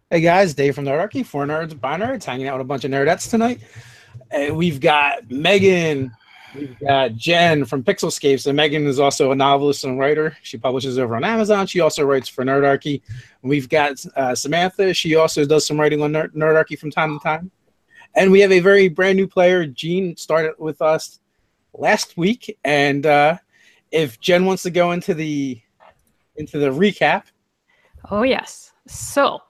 Hey guys, Dave from Nerdarchy, for nerds, by nerds, hanging out with a bunch of nerdettes tonight. And we've got Megan, we've got Jen from Pixel Scapes, and Megan is also a novelist and writer. She publishes over on Amazon. She also writes for Nerdarchy. We've got Samantha. She also does some writing on Nerdarchy from time to time. And we have a very brand new player. Jean started with us last week, and if Jen wants to go into the recap. Oh yes. So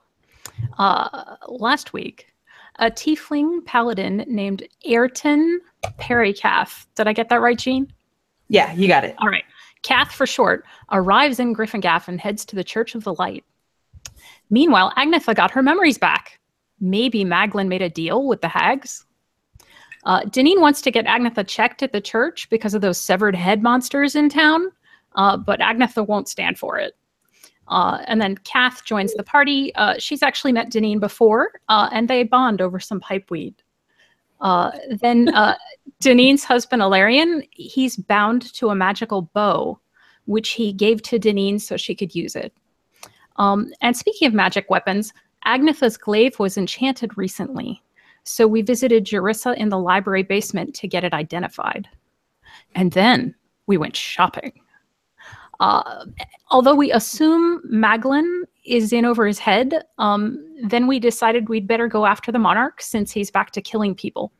last week, a tiefling paladin named Ayrton Perrycalf. Did I get that right, Jean? Yeah, you got it. All right. Cath for short, arrives in Gryphongaffe and heads to the Church of the Light. Meanwhile, Agnetha got her memories back. Maybe Maglin made a deal with the hags. Deneen wants to get Agnetha checked at the church because of those severed head monsters in town, but Agnetha won't stand for it. And then Cath joins the party. She's actually met Deneen before, and they bond over some pipeweed. Then Deneen's husband, Alarian, he's bound to a magical bow, which he gave to Deneen so she could use it. And speaking of magic weapons, Agnetha's glaive was enchanted recently, so we visited Jerissa in the library basement to get it identified. And then we went shopping. Although we assume Maglin is in over his head, then we decided we'd better go after the monarch since he's back to killing people.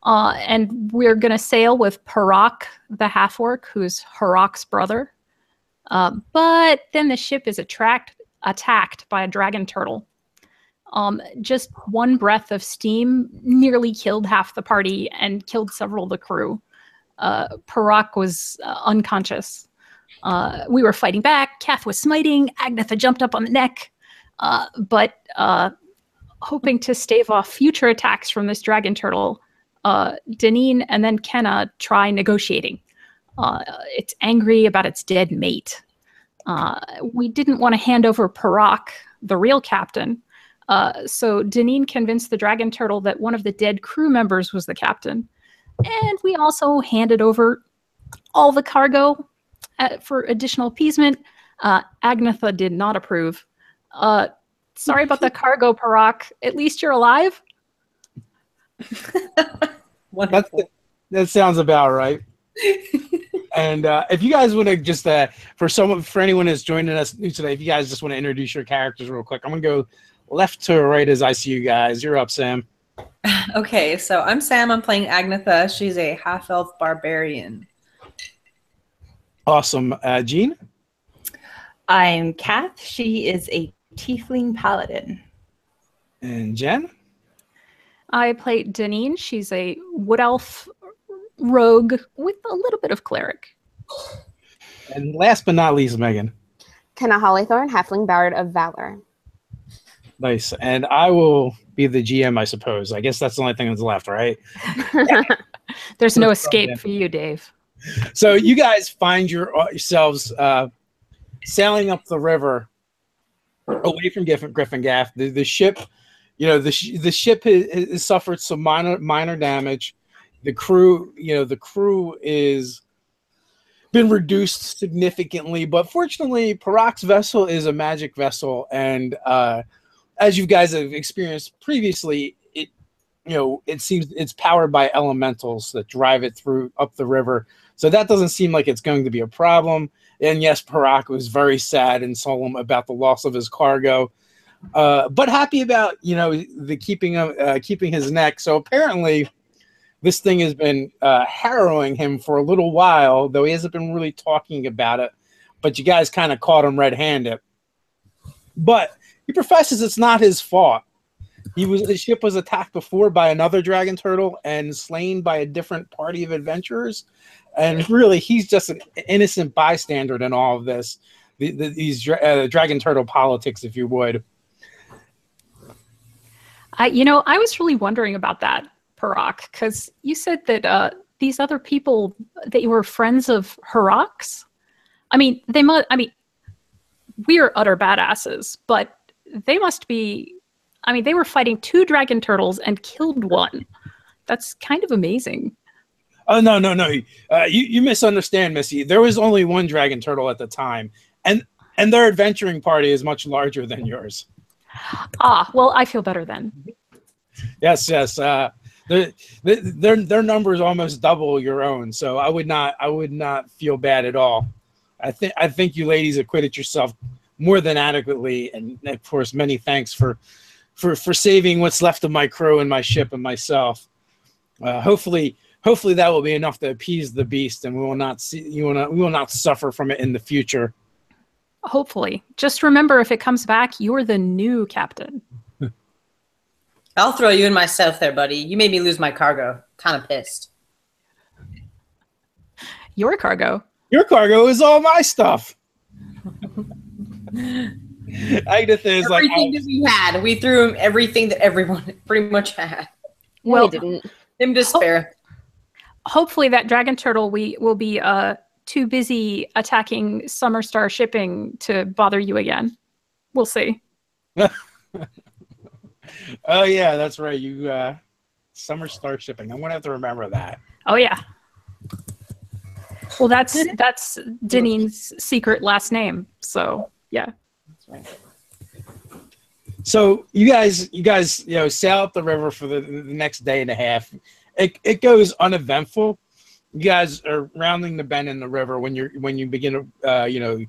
And we're going to sail with Parak, the half-orc, who's Harak's brother. But then the ship is attacked by a dragon turtle. Just one breath of steam nearly killed half the party and killed several of the crew. Parak was unconscious. We were fighting back. Cath was smiting. Agnetha jumped up on the neck. But hoping to stave off future attacks from this dragon turtle, Deneen and then Kenna try negotiating. It's angry about its dead mate. We didn't want to hand over Parak, the real captain. So Deneen convinced the dragon turtle that one of the dead crew members was the captain. And we also handed over all the cargo for additional appeasement. Agnetha did not approve. Sorry about the cargo, Parak. At least you're alive. That sounds about right. And if you guys want to just for anyone that's joining us new today, if you guys just want to introduce your characters real quick, I'm gonna go left to right as I see you guys. You're up, Sam. Okay, so I'm Sam. I'm playing Agnetha. She's a half-elf barbarian. Awesome. Jean? I'm Cath. She is a tiefling paladin. And Jen? I play Deneen. She's a wood elf rogue with a little bit of cleric. And last but not least, Megan. Kenna Hollythorn, halfling bard of valor. Nice. And I will be the GM, I suppose. I guess that's the only thing that's left, right? There's no escape for you, Dave. So you guys find yourselves sailing up the river away from Gryphongaffe. The ship, the ship has suffered some minor damage. The crew is been reduced significantly, but fortunately, Parak's vessel is a magic vessel, and as you guys have experienced previously, it seems it's powered by elementals that drive it up the river. So that doesn't seem like it's going to be a problem. And yes, Parak was very sad and solemn about the loss of his cargo, but happy about the keeping his neck. So apparently, this thing has been harrowing him for a little while, though he hasn't been really talking about it. But you guys kind of caught him red-handed. But he professes it's not his fault. His ship was attacked before by another dragon turtle and slain by a different party of adventurers. And really, he's just an innocent bystander in all of this. These dragon turtle politics, if you would. I was really wondering about that, Parak, because you said that these other people, that you were friends of Harak's. We're utter badasses, but they must be. They were fighting 2 dragon turtles and killed one. That's kind of amazing. Oh, no. You misunderstand, Missy. There was only one dragon turtle at the time, and their adventuring party is much larger than yours. Ah, well, I feel better then. Yes. Their number is almost double your own, so I would not feel bad at all. I think you ladies acquitted yourself more than adequately, and of course, many thanks for saving what's left of my crew and my ship and myself. Hopefully that will be enough to appease the beast, and we will not suffer from it in the future. Hopefully. Just remember, if it comes back, you're the new captain. I'll throw you in myself there, buddy. You made me lose my cargo. Kind of pissed. Your cargo? Your cargo is all my stuff. Agatha is like everything that we had. We threw him everything that everyone pretty much had. Well, didn't. Him despair. Hopefully that dragon turtle will be too busy attacking Summer Star shipping to bother you again. We'll see. Oh yeah, that's right. You Summer Star shipping. I'm gonna have to remember that. Oh yeah. Well, that's Deneen's secret last name. So yeah. That's right. So you guys, sail up the river for the next day and a half. It goes uneventful. You guys are rounding the bend in the river when you begin the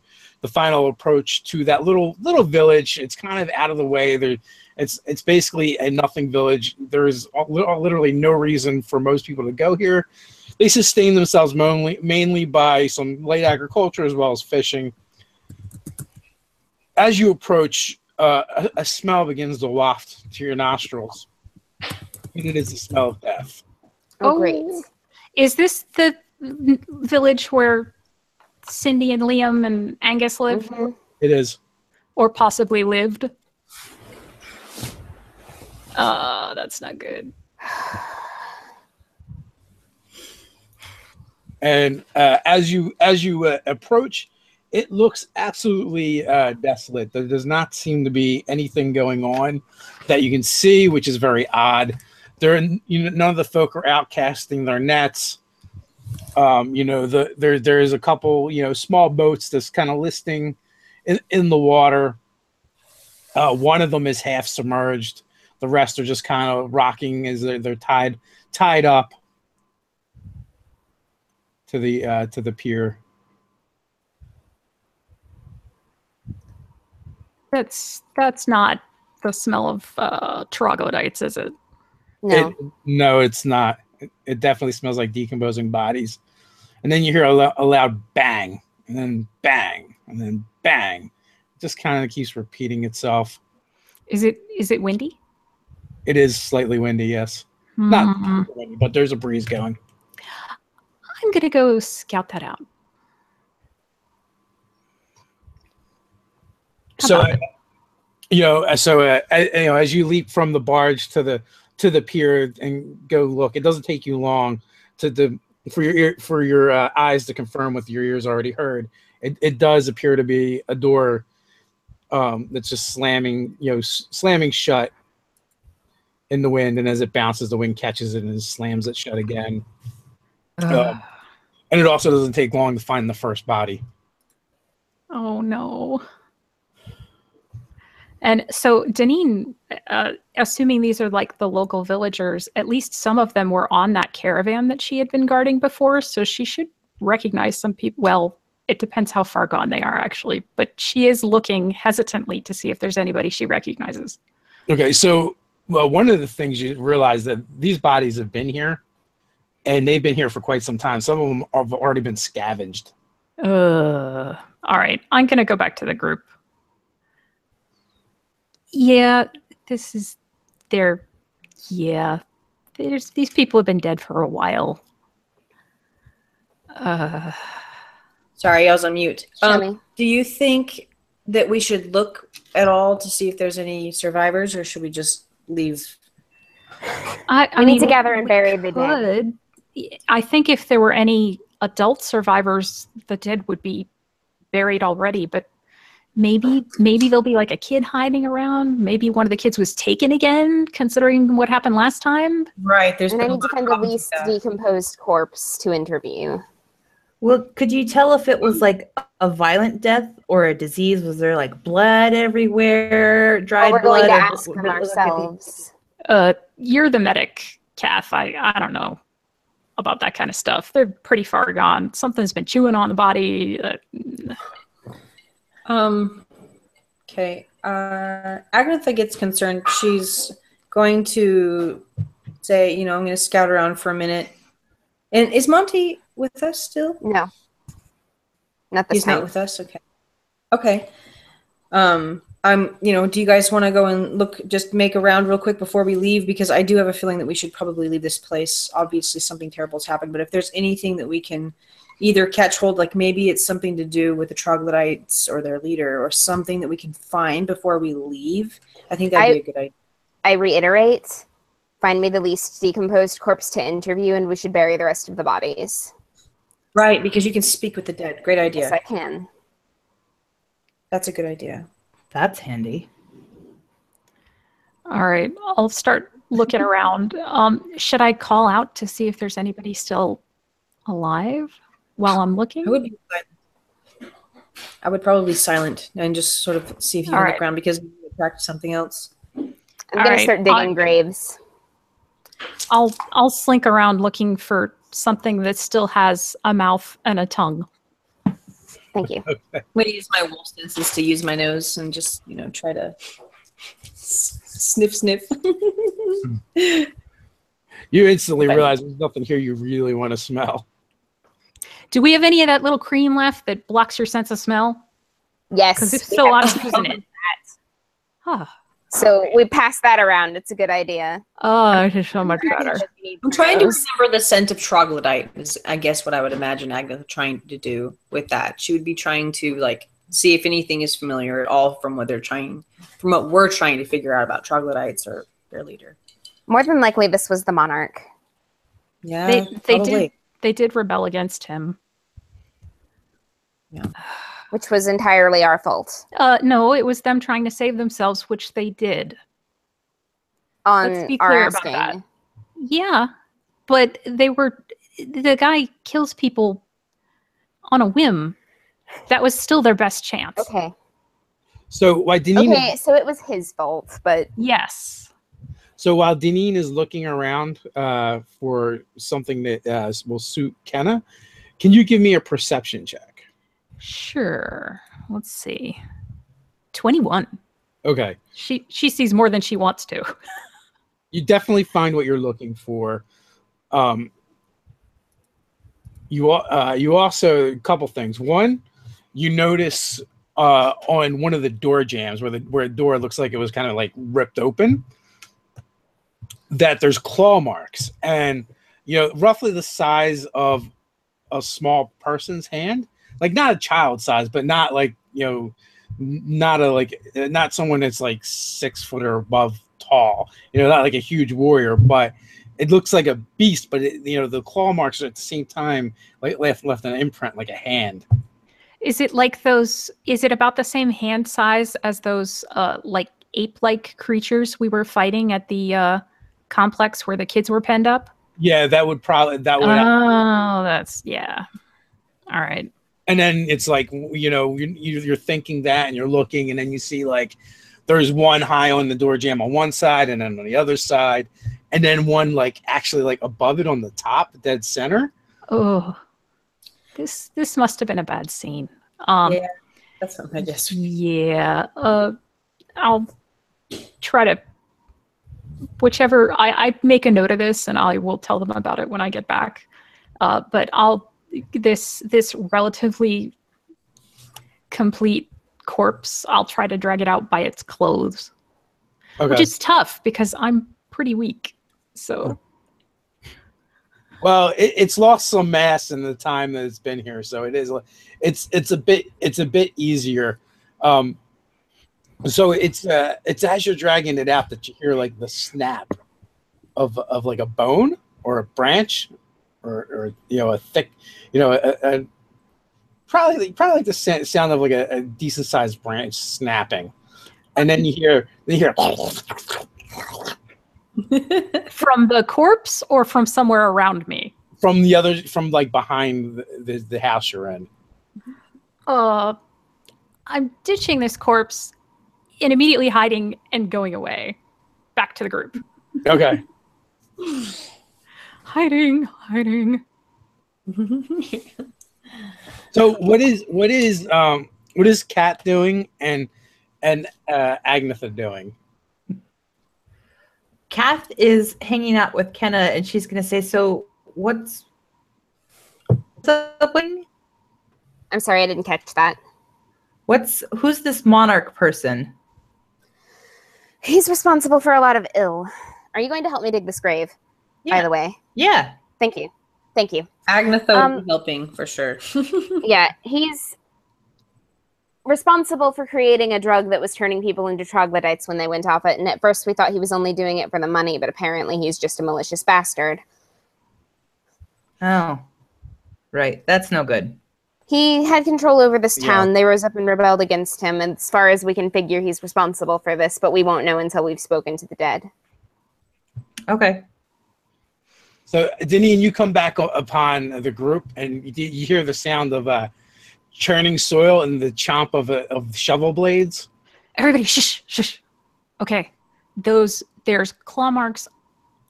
final approach to that little village. It's kind of out of the way. It's basically a nothing village. There's literally no reason for most people to go here. They sustain themselves mainly by some light agriculture as well as fishing. As you approach, a smell begins to waft to your nostrils. And it is the smell of death. Oh, great. Is this the village where Cindy and Liam and Angus live? Mm-hmm. It is. Or possibly lived? That's not good. And as you approach, it looks absolutely desolate. There does not seem to be anything going on that you can see, which is very odd. None of the folk are outcasting their nets. There is a couple small boats that's kind of listing in the water. One of them is half submerged. The rest are just kind of rocking as they're tied up to the pier. That's not the smell of troglodytes, is it? No. No, it's not. It definitely smells like decomposing bodies. And then you hear a loud bang, and then bang, and then bang. It just kind of keeps repeating itself. Is it windy? It is slightly windy, yes. Mm-hmm. Not windy, but there's a breeze going. I'm gonna go scout that out. As you leap from the barge to the pier and go look, it doesn't take you long for your eyes to confirm what your ears already heard. It does appear to be a door that's just slamming shut in the wind, and as it bounces, the wind catches it and slams it shut again. And it also doesn't take long to find the first body. Oh no. And so Deneen, assuming these are like the local villagers, at least some of them were on that caravan that she had been guarding before, so she should recognize some people. Well, it depends how far gone they are, actually, but she is looking hesitantly to see if there's anybody she recognizes. Okay, so one of the things you realize that these bodies have been here, and they've been here for quite some time. Some of them have already been scavenged. All right, I'm going to go back to the group. Yeah, these people have been dead for a while. Sorry, I was on mute. Do you think that we should look at all to see if there's any survivors, or should we just leave? We need to gather and bury the dead. I think if there were any adult survivors, the dead would be buried already, but maybe there'll be like a kid hiding around. Maybe one of the kids was taken again, considering what happened last time. Right. And I need to find the least decomposed corpse to interview. Well, could you tell if it was like a violent death or a disease? Was there like blood everywhere, dried we're blood? going to or ask them ourselves. You're the medic, Kath. I don't know about that kind of stuff. They're pretty far gone. Something's been chewing on the body. Okay. Agatha gets concerned. She's going to say, I'm going to scout around for a minute. And is Monty with us still? No. Not this He's time. not with us? Okay. Okay. Do you guys want to go and just make a round real quick before we leave? Because I do have a feeling that we should probably leave this place. Obviously something terrible has happened, but if there's anything that we can either catch hold, like maybe it's something to do with the troglodytes or their leader or something that we can find before we leave, I think that'd be a good idea. I reiterate, find me the least decomposed corpse to interview and we should bury the rest of the bodies. Right, because you can speak with the dead. Great idea. Yes, I can. That's a good idea. That's handy. All right, I'll start looking around. Should I call out to see if there's anybody still alive while I'm looking? I would probably be silent and just sort of see if you can look around because we practice something else. I'm going to start digging graves. I'll slink around looking for something that still has a mouth and a tongue. Thank you. I'm going to use my wolf senses to use my nose and just, try to sniff. You instantly realize there's nothing here you really want to smell. Do we have any of that little cream left that blocks your sense of smell? Yes. Because if so, I'm using it. Huh. So we pass that around. It's a good idea. Oh, it is so much better. I'm trying to remember the scent of troglodyte is, I guess, what I would imagine Agatha trying to do with that. She would be trying to, see if anything is familiar at all from what we're trying to figure out about troglodytes or their leader. More than likely, this was the monarch. Yeah, they did rebel against him. Yeah. Which was entirely our fault. No, it was them trying to save themselves, which they did. Let's be clear about that. Yeah, but the guy kills people on a whim. That was still their best chance. Okay. So while Deneen so it was his fault, but yes. So while Deneen is looking around for something that will suit Kenna, can you give me a perception check? Sure. Let's see. 21. Okay. She sees more than she wants to. You definitely find what you're looking for. You also, a couple things. One, you notice on one of the door jambs where a door looks like it was kind of like ripped open, that there's claw marks, and roughly the size of a small person's hand. Like not a child size, but not like, not someone that's like 6 foot or above tall, not like a huge warrior, but it looks like a beast, but the claw marks are at the same time like left an imprint like a hand. Is it about the same hand size as those like ape-like creatures we were fighting at the complex where the kids were penned up? Yeah, that would. Oh, that's, yeah. All right. And then it's like, you're thinking that and you're looking, and then you see like there's one high on the door jamb on one side and then on the other side, and then one like actually like above it on the top, dead center. Oh, this must have been a bad scene. Yeah, that's something I guess. Yeah. I'll try to, whichever, I make a note of this and I will tell them about it when I get back. But this relatively complete corpse, I'll try to drag it out by its clothes. Okay. Which is tough because I'm pretty weak. So well, it's lost some mass in the time that it's been here, so it's a bit easier. So it's as you're dragging it out that you hear like the snap of like a bone or a branch or a thick, probably like the sound of like a decent sized branch snapping, and then you hear from the corpse or from somewhere around me. from the other, from like behind the house you're in. I'm ditching this corpse and immediately hiding and going away. Back to the group. Okay. Hiding. So what is Kat doing and Agnetha doing? Kath is hanging out with Kenna, and she's going to say, so what's up? I'm sorry, I didn't catch that. Who's this monarch person? He's responsible for a lot of ill. Are you going to help me dig this grave, by the way? Yeah. Thank you. Agnetha would be helping for sure. Yeah, he's responsible for creating a drug that was turning people into troglodytes when they went off it. And at first we thought he was only doing it for the money, but apparently he's just a malicious bastard. Oh, right. That's no good. He had control over this town. They rose up and rebelled against him. And as far as we can figure, he's responsible for this, but we won't know until we've spoken to the dead. Okay. So, Deneen, you come back upon the group, and you hear the sound of churning soil and the chomp of shovel blades. Everybody, shush. Okay. There's claw marks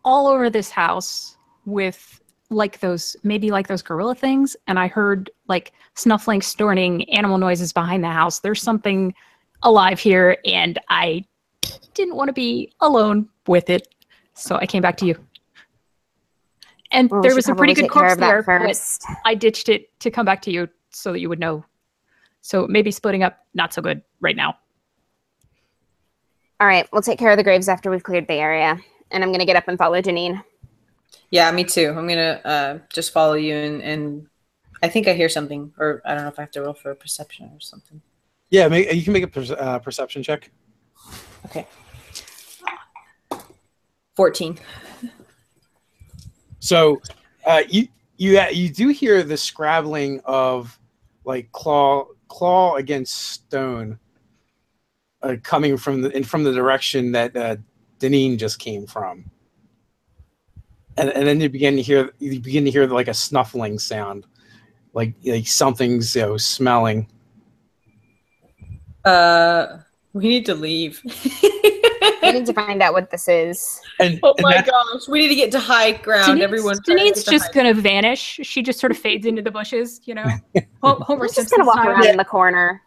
all over this house with maybe those gorilla things. And I heard like snuffling, snorting, animal noises behind the house. There's something alive here, and I didn't want to be alone with it. So I came back to you. And there was a pretty good corpse there, but I ditched it to come back to you so that you would know. So maybe splitting up, not so good right now. All right, we'll take care of the graves after we've cleared the area. And I'm going to get up and follow Janine. Yeah, me too. I'm going to just follow you, and I think I hear something. Or I don't know if I have to roll for a perception or something. Yeah, you can make a perception check. Okay. 14. So you do hear the scrabbling of like claw against stone coming from the direction that Deneen just came from, and then you begin to hear like a snuffling sound, like something's smelling. We need to leave. We need to find out what this is. Oh my gosh, we need to get to high ground. Deneen's just going to vanish. She just sort of fades into the bushes, Homer Simpson's just going to walk around in the corner.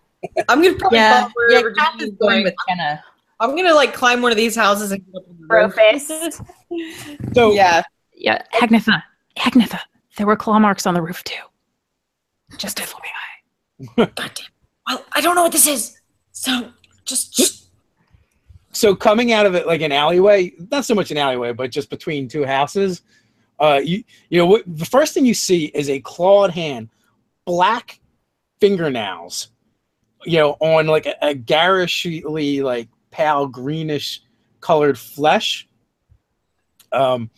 I'm going to probably follow wherever Deneen's going with Kenna. I'm going to like climb one of these houses and get up on the roof. So yeah, Agnetha, there were claw marks on the roof too. Just FYI. Goddamn. Well, I don't know what this is. So just. So coming out of it like an alleyway, not so much an alleyway, but just between two houses, the first thing you see is a clawed hand, black fingernails, on like a garishly like pale greenish colored flesh. Kind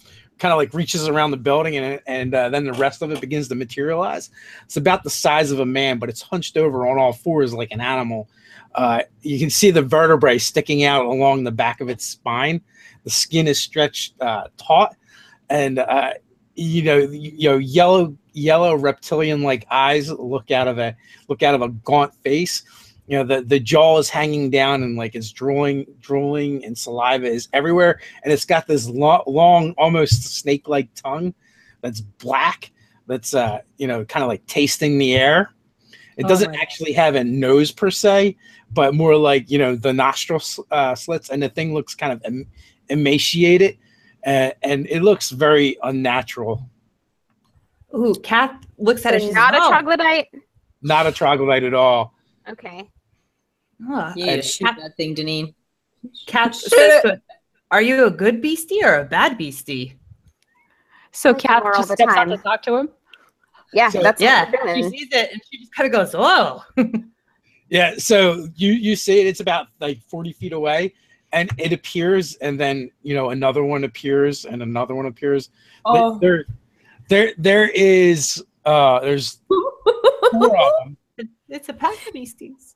of like reaches around the building, and then the rest of it begins to materialize. It's about the size of a man, but it's hunched over on all fours like an animal. You can see the vertebrae sticking out along the back of its spine. The skin is stretched taut, and yellow reptilian-like eyes look out of a gaunt face. The jaw is hanging down, and like it's drooling, and saliva is everywhere. And it's got this long, almost snake-like tongue that's black. That's kind of like tasting the air. It doesn't actually have a nose per se, but more like, the nostril slits, and the thing looks kind of emaciated, and it looks very unnatural. Ooh, Kat looks at it. She's not a troglodyte? Not a troglodyte at all. Okay. You need to shoot that thing, Deneen. Kat says, are you a good beastie or a bad beastie? So Kat just steps out to talk to him? Yeah, so, that's what we're doing. She sees it and she just kind of goes, "Whoa!" Yeah, so you see it. It's about like 40 feet away, and it appears, and then another one appears, and another one appears. Oh, there's 4 of them. It's a pack of beasties.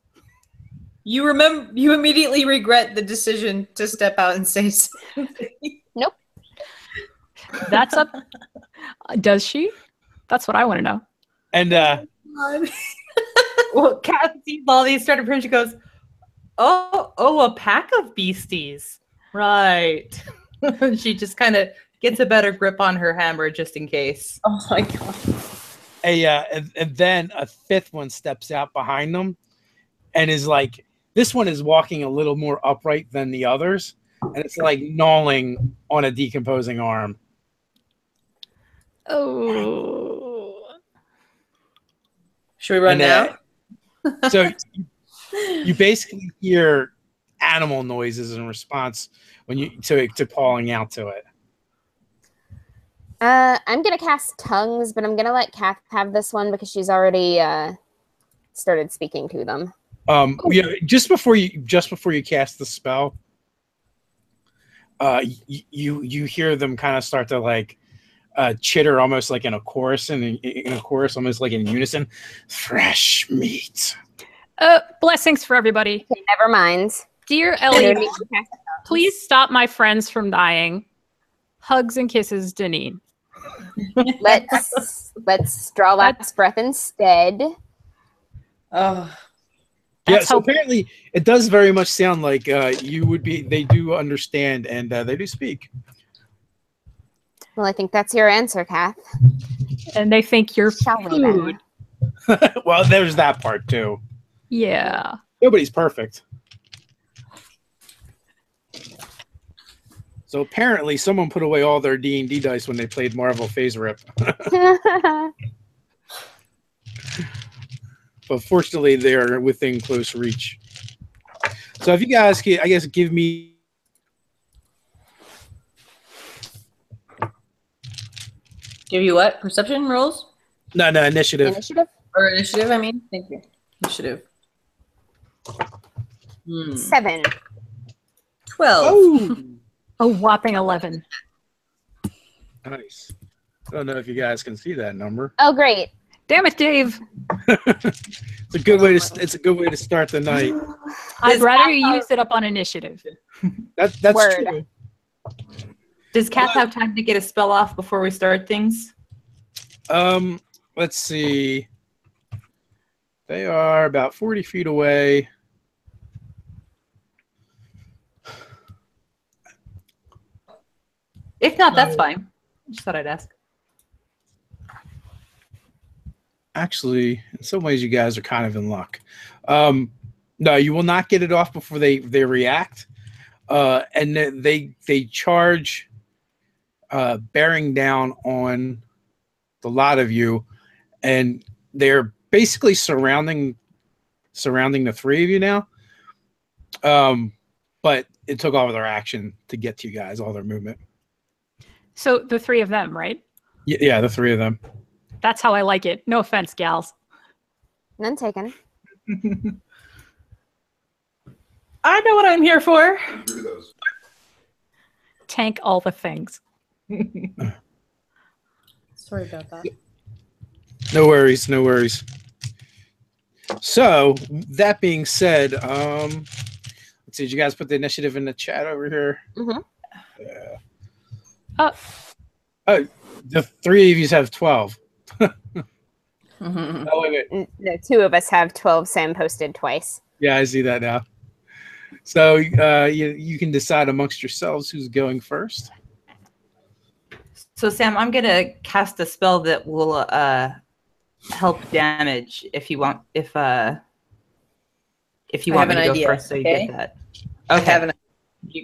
You immediately regret the decision to step out and say something. Nope. That's up. Does she? That's what I want to know. And Well, Kat sees all these start approaching. She goes, "Oh, a pack of beasties, right?" She just kind of gets a better grip on her hammer just in case. Oh my god. and then a fifth one steps out behind them, and is like, this one is walking a little more upright than the others, and it's like gnawing on a decomposing arm. Oh. Should we run now? So you basically hear animal noises in response when you to calling out to it. I'm gonna cast tongues, but I'm gonna let Kath have this one because she's already started speaking to them. Yeah, just before you cast the spell, you hear them kind of start to like chitter almost like in a chorus, and in a chorus almost like in unison. Fresh meat. Blessings for everybody. Okay, never mind. Dear Ellie, please stop my friends from dying. Hugs and kisses, Deneen. Let's draw last breath instead. Oh. Yeah, so apparently it does very much sound like you would be. They do understand, and they do speak. Well, I think that's your answer, Kath. And they think you're Shall we food. then? Well, there's that part too. Yeah. Nobody's perfect. So apparently, someone put away all their D&D dice when they played Marvel Phase Rip. But fortunately, they're within close reach. So if you guys can, I guess, give me... Give you what? Perception rolls? No, initiative. Initiative? Or initiative, I mean? Thank you. Initiative. 7. 12. Oh! A whopping 11. Nice. I don't know if you guys can see that number. Oh, great. Damn it, Dave. It's a good way to. It's a good way to start the night. I'd rather you use it up on initiative. That's Word. true. Does Kath have time to get a spell off before we start things? Let's see. They are about 40 feet away. If not, that's fine. Just thought I'd ask. Actually, in some ways, you guys are kind of in luck. No, you will not get it off before they react, and they charge, bearing down on the lot of you, and they're basically surrounding the three of you now. But it took all of their action to get to you guys, all their movement. So the three of them, right? Yeah, the three of them. That's how I like it. No offense, gals. None taken. I know what I'm here for. Tank all the things. Sorry about that. No worries, no worries. So that being said, let's see. Did you guys put the initiative in the chat over here? Mm-hmm. Oh, the three of you have 12. Mm-hmm. Oh, wait. No, 2 of us have 12. Sam posted twice. Yeah, I see that now. So you can decide amongst yourselves who's going first. So Sam, I'm gonna cast a spell that will help damage if you want. If you I want have me an to go idea, first, so you okay? get that. I have an idea.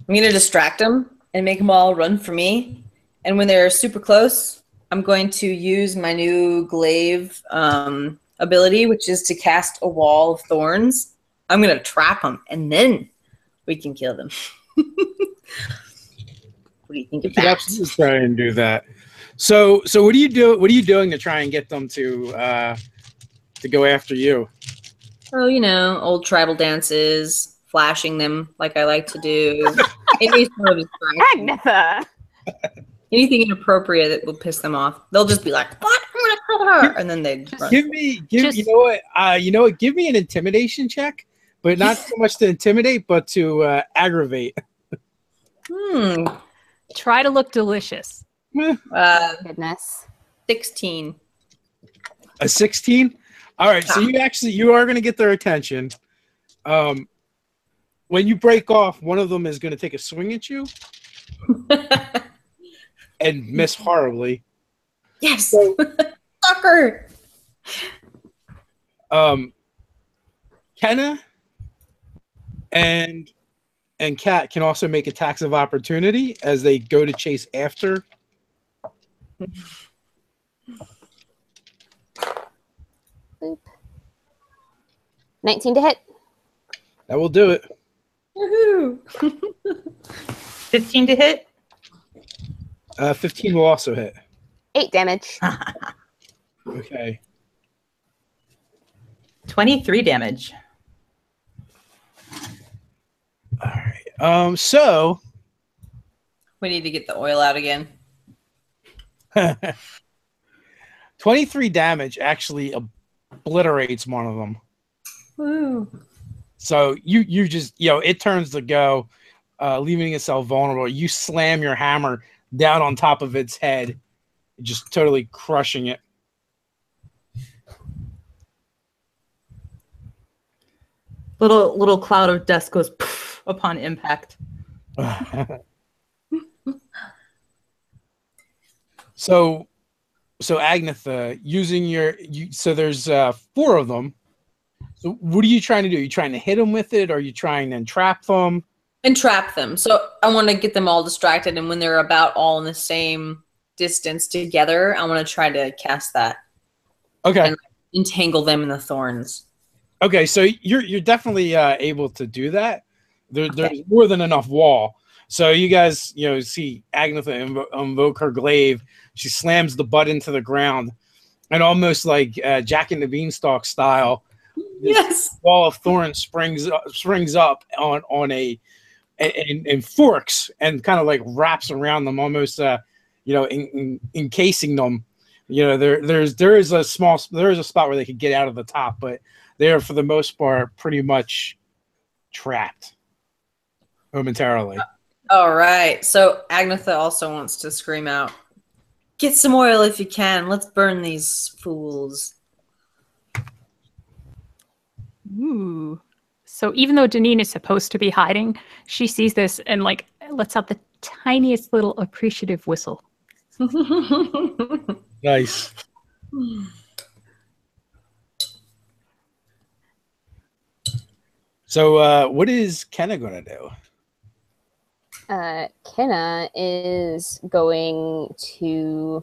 I'm going to distract them and make them all run for me. And when they're super close, I'm going to use my new glaive ability, which is to cast a wall of thorns. I'm going to trap them, and then we can kill them. What do you think You of could that? absolutely try and do that. So what do you do? What are you doing to try and get them to go after you? Oh, you know, old tribal dances, flashing them like I like to do. Any sort of distraction. Agnetha! Anything inappropriate that will piss them off. They'll just be like, "What? I'm gonna kill her!" And then they run. Just- you know what? Give me an intimidation check, but not so much to intimidate, but to aggravate. Try to look delicious. Goodness. 16. A 16? All right, so you are going to get their attention. When you break off, one of them is going to take a swing at you and miss horribly. Yes. Sucker. Kenna and Kat can also make attacks of opportunity as they go to chase after. Boop. 19 to hit. That will do it. Woohoo. 15 to hit. 15 will also hit. 8 damage. Okay. 23 damage. All right. So We need to get the oil out again. 23 damage actually obliterates one of them. Woo. So you just, it turns to go, leaving itself vulnerable. You slam your hammer down on top of its head, just totally crushing it. Little cloud of dust goes poof upon impact. So Agnetha, using so there's 4 of them. So what are you trying to do? Are you trying to hit them with it? Or are you trying to entrap them? Entrap them. So I want to get them all distracted, and when they're about all in the same distance together, I want to try to cast that. Okay. And entangle them in the thorns. Okay, so you're definitely able to do that. There's more than enough wall. So you guys, see Agnetha invoke her glaive. She slams the butt into the ground, and almost like Jack and the Beanstalk style, Yes. wall of thorns springs up on and forks and kind of like wraps around them, almost encasing them. There is a spot where they could get out of the top, but they're for the most part pretty much trapped momentarily. All right. So Agnetha also wants to scream out, "Get some oil if you can. Let's burn these fools." Ooh. So even though Deneen is supposed to be hiding, she sees this and lets out the tiniest little appreciative whistle. Nice. So what is Kenna going to do? Kenna is going to...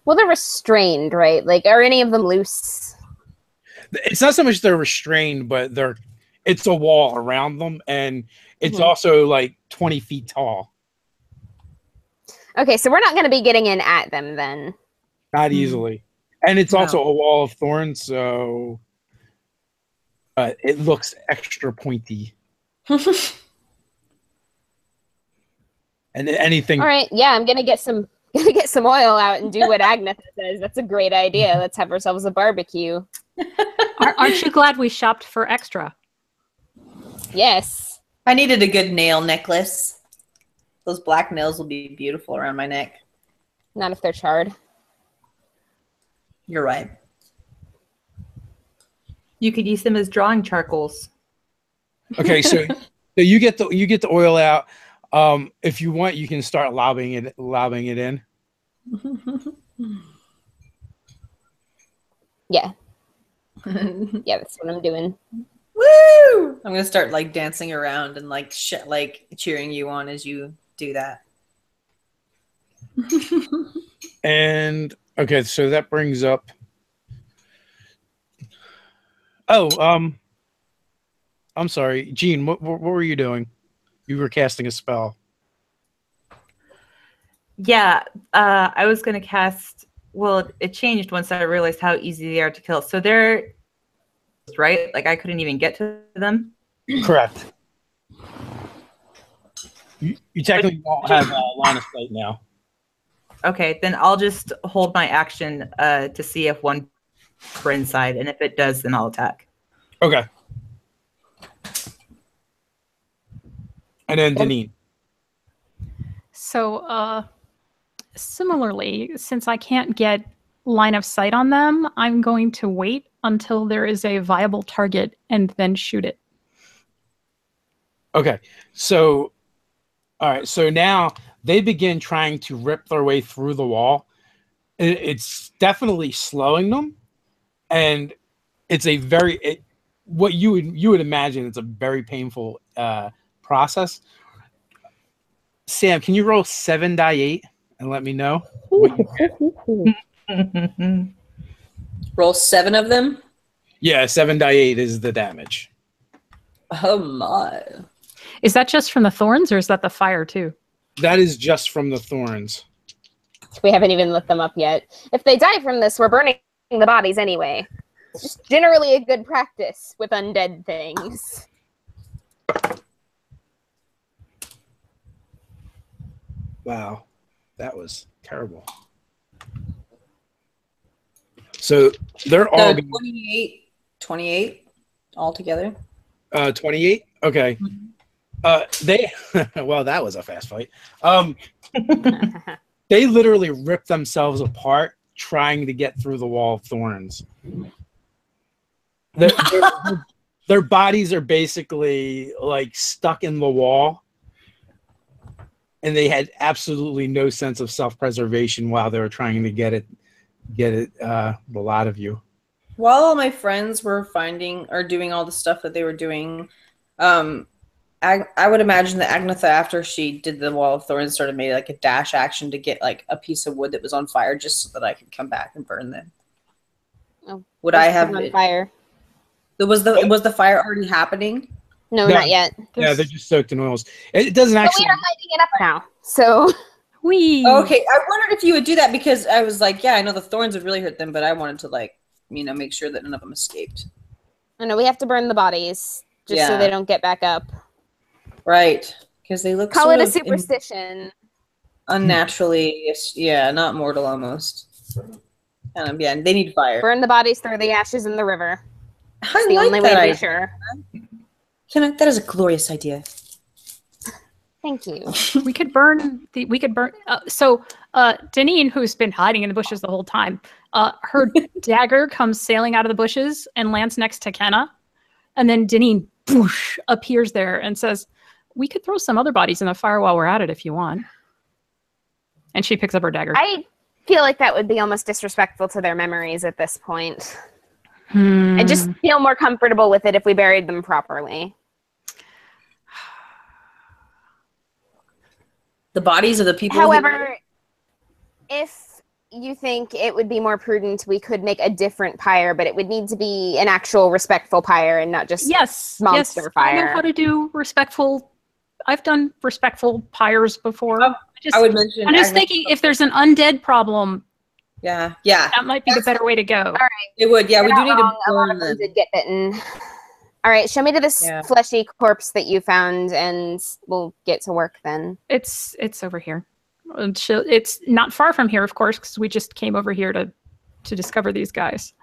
Well, they're restrained, right? Are any of them loose? It's not so much they're restrained, but it's a wall around them, and it's also 20 feet tall. Okay, so we're not going to be getting in at them then. Not easily. And it's also a wall of thorns, so it looks extra pointy. And anything. All right, yeah, I'm gonna get some oil out and do what Agnetha says. That's a great idea. Let's have ourselves a barbecue. Aren't you glad we shopped for extra? Yes. I needed a good nail necklace. Those black nails will be beautiful around my neck. Not if they're charred. You're right. You could use them as drawing charcoals. Okay, so you get the oil out. If you want, you can start lobbing it in. Yeah. Yeah, that's what I'm doing. Woo! I'm gonna start dancing around and cheering you on as you do that. And okay, so that brings up. Oh, I'm sorry, Jean. What were you doing? You were casting a spell. Yeah, I was going to cast... Well, it changed once I realized how easy they are to kill. So they're... Right? I couldn't even get to them? Correct. You technically don't have line of sight now. Okay, then I'll just hold my action to see if one for inside, and if it does, then I'll attack. Okay. And then Deneen. So, similarly, since I can't get line of sight on them, I'm going to wait until there is a viable target and then shoot it. Okay. So, all right. So now they begin trying to rip their way through the wall. It's definitely slowing them, and it's a very what you would imagine. It's a very painful process. Sam, can you roll 7 die 8 and let me know what you get? Roll 7 of them. Yeah, 7 die 8 is the damage. Oh my! Is that just from the thorns, or is that the fire too? That is just from the thorns. We haven't even lit them up yet. If they die from this, we're burning the bodies anyway. It's just generally a good practice with undead things. Wow, that was terrible. So they're all 28 altogether. 28. Okay. They well, that was a fast fight. They literally ripped themselves apart trying to get through the wall of thorns. Their bodies are basically like stuck in the wall, and they had absolutely no sense of self-preservation while they were trying to get it the lot of you. While all my friends were finding or doing all the stuff that they were doing, I would imagine that Agnetha, after she did the wall of thorns, sort of made like a dash action to get like a piece of wood that was on fire, just so that I could come back and burn them. Oh, would I have on fire? Was the fire already happening? No, not yet. Yeah, they're just soaked in oils. It doesn't actually. But we are lighting it up now, so. Okay, I wondered if you would do that because I was like, yeah, I know the thorns would really hurt them, but I wanted to make sure that none of them escaped. I know we have to burn the bodies just so they don't get back up. Right, because they look call it a superstition. Unnaturally, yeah, not mortal almost. Yeah, they need fire. Burn the bodies, throw the ashes in the river. That's the only way to be sure. That is a glorious idea. Thank you. We could burn. So Deneen, who's been hiding in the bushes the whole time, her dagger comes sailing out of the bushes and lands next to Kenna, and then Deneen whoosh, appears there and says, "We could throw some other bodies in the fire while we're at it if you want." And she picks up her dagger. I feel like that would be almost disrespectful to their memories at this point. I just feel more comfortable with it if we buried them properly. The bodies of the people. However, if you think it would be more prudent, we could make a different pyre, but it would need to be an actual respectful pyre and not just monster fire. I know how to do respectful. I've done respectful pyres before. I would mention. I'm just thinking if there's an undead problem. Yeah. That might be the better way to go. All right. It would. Yeah, we do need to. A lot of them did get bitten. All right, show me to this fleshy corpse that you found, and we'll get to work then. It's over here. It's not far from here, of course, because we just came over here to discover these guys.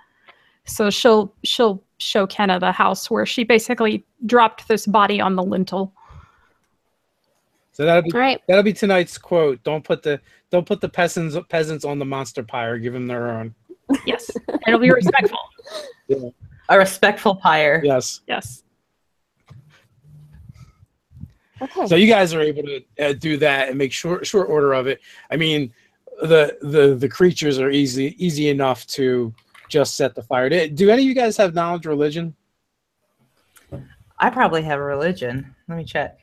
So she'll show Kenna the house where she basically dropped this body on the lintel. So that'll be tonight's quote. Don't put the peasants on the monster pyre. Give them their own. Yes, it'll be respectful. Yeah. A respectful pyre. Yes. Okay. So you guys are able to do that and make short order of it. I mean, the creatures are easy enough to just set the fire. Do any of you guys have knowledge religion? I probably have a religion. Let me check.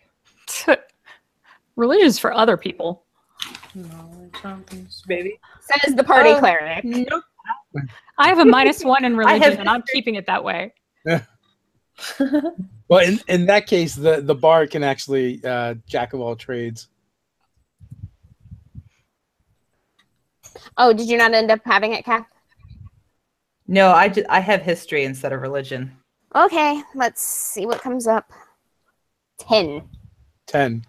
Religion's for other people. Baby. Says the party cleric. Nope. I have a -1 in religion, and I'm keeping it that way. Well, in that case, the bard can actually jack of all trades. Oh, did you not end up having it, Kath? No, I have history instead of religion. Okay, let's see what comes up. 10. 10.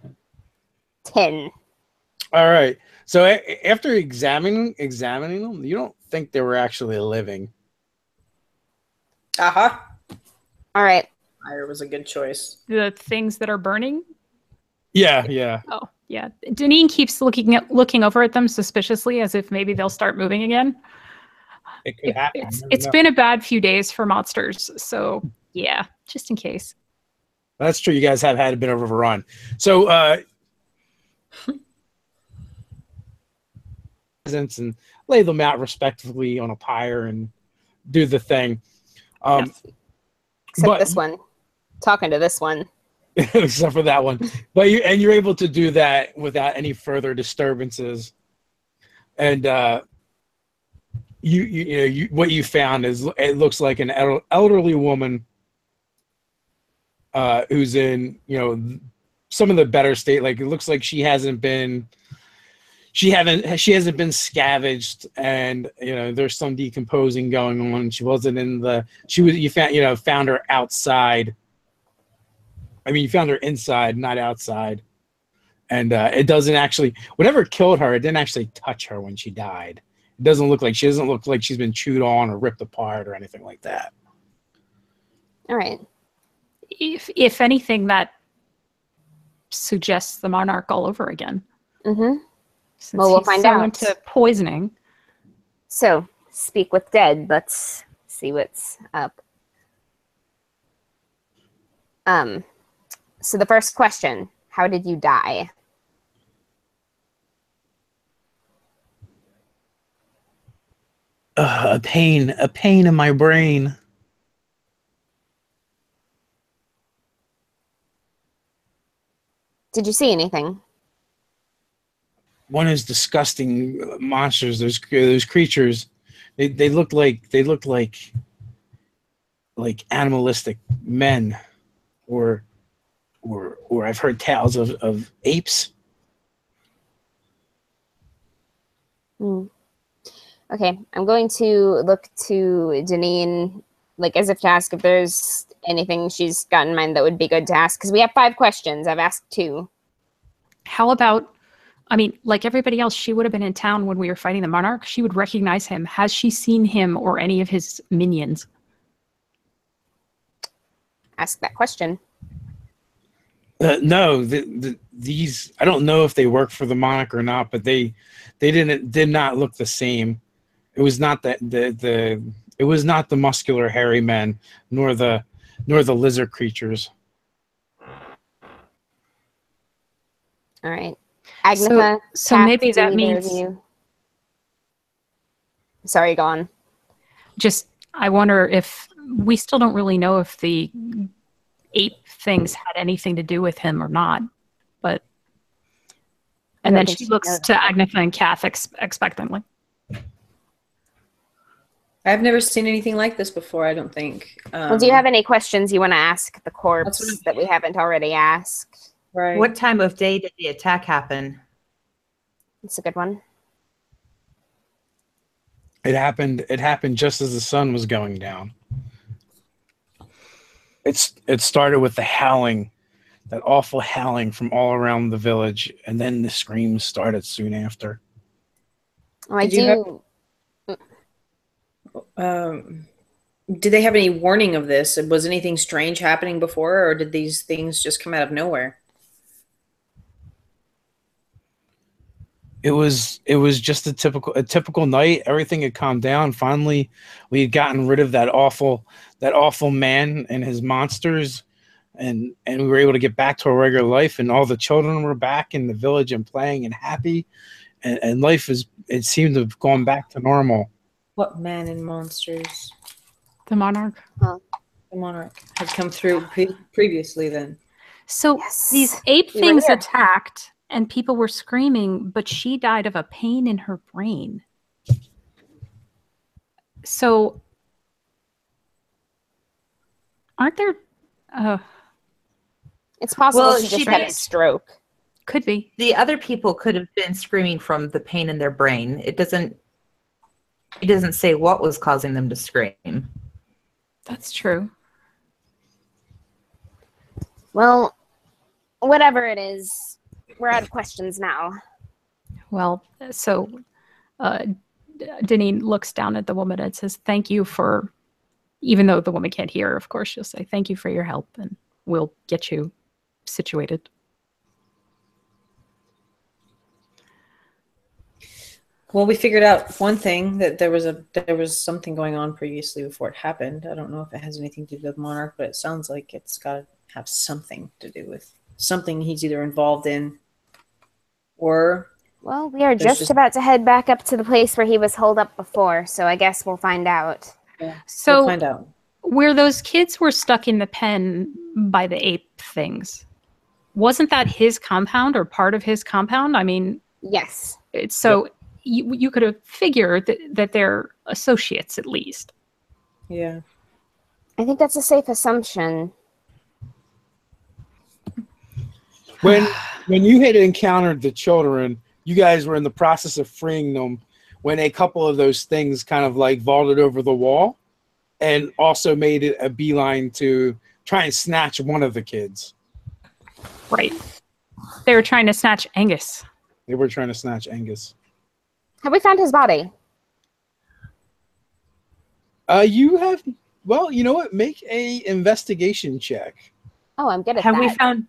All right. So after examining them, you don't think they were actually living. All right. Fire was a good choice. The things that are burning? Yeah, yeah. Oh, yeah. Deneen keeps looking over at them suspiciously as if maybe they'll start moving again. It could happen. It's been a bad few days for monsters, so yeah, just in case. That's true. You guys have had a bit of a run. So, and lay them out respectively on a pyre and do the thing. Except this one. Talking to this one. Except for that one. But you're able to do that without any further disturbances. And you what you found is it looks like an elderly woman who's in, some of the better state. Like it looks like she hasn't been scavenged, and there's some decomposing going on. She wasn't in the found her outside. I mean, you found her inside, not outside. And it doesn't actually, whatever killed her, it didn't actually touch her when she died. It doesn't look like, she doesn't look like she's been chewed on or ripped apart or anything like that. All right. If anything, that suggests the monarch all over again. Mm-hmm. Well, we'll find out. Into poisoning. So, speak with dead. Let's see what's up. So the first question, how did you die? A pain in my brain. Did you see anything? One is disgusting monsters. Those creatures, they look like animalistic men, or I've heard tales of apes. Okay, I'm going to look to Janine, like as if to ask if there's anything she's got in mind that would be good to ask, because we have 5 questions. I've asked 2. How about, I mean, like everybody else, she would have been in town when we were fighting the monarch. She would recognize him. Has she seen him or any of his minions? Ask that question. No, these, I don't know if they work for the monarch or not, but they did not look the same. It was not it was not the muscular hairy men, nor the lizard creatures. All right, Agnetha. So maybe that means. Sorry, go on. Just, I wonder if we still don't really know if the ape things had anything to do with him or not, but. And then she looks to Agnetha and Kath expectantly. I've never seen anything like this before, I don't think. Well, do you have any questions you want to ask the corpse that we haven't already asked? Right. What time of day did the attack happen? That's a good one. It happened just as the sun was going down. It started with the howling, that awful howling from all around the village, and then the screams started soon after. Oh, I do. Did they have any warning of this? Was anything strange happening before, or did these things just come out of nowhere? It was just a typical night. Everything had calmed down. Finally, we had gotten rid of that awful man and his monsters, and we were able to get back to our regular life, and all the children were back in the village and playing and happy, and life it seemed to have gone back to normal. What man and monsters? The monarch. The monarch had come through previously then. So these ape things attacked and people were screaming, but she died of a pain in her brain. So aren't there... It's possible she just had a stroke. Could be. The other people could have been screaming from the pain in their brain. It doesn't say what was causing them to scream. That's true. Well, whatever it is, we're out of questions now. Well, so Deneen looks down at the woman and says, thank you for, even though the woman can't hear, of course, she'll say, thank you for your help, and we'll get you situated. Well, we figured out one thing, that there was something going on previously before it happened. I don't know if it has anything to do with Monarch, but it sounds like it's got to have something to do with something he's either involved in or... Well, we are just about to head back up to the place where he was holed up before, so I guess we'll find out. Yeah, So we'll find out. where those kids were stuck in the pen by the ape things, wasn't that his compound or part of his compound? I mean, Yes. so you could have figured that they're associates at least. Yeah. I think that's a safe assumption. When you had encountered the children, you guys were in the process of freeing them when a couple of those things kind of like vaulted over the wall and also made it a beeline to try and snatch one of the kids. Right. They were trying to snatch Angus. They were trying to snatch Angus. Have we found his body? You have, well, you know what? Make a investigation check. Oh, I'm good at Have that.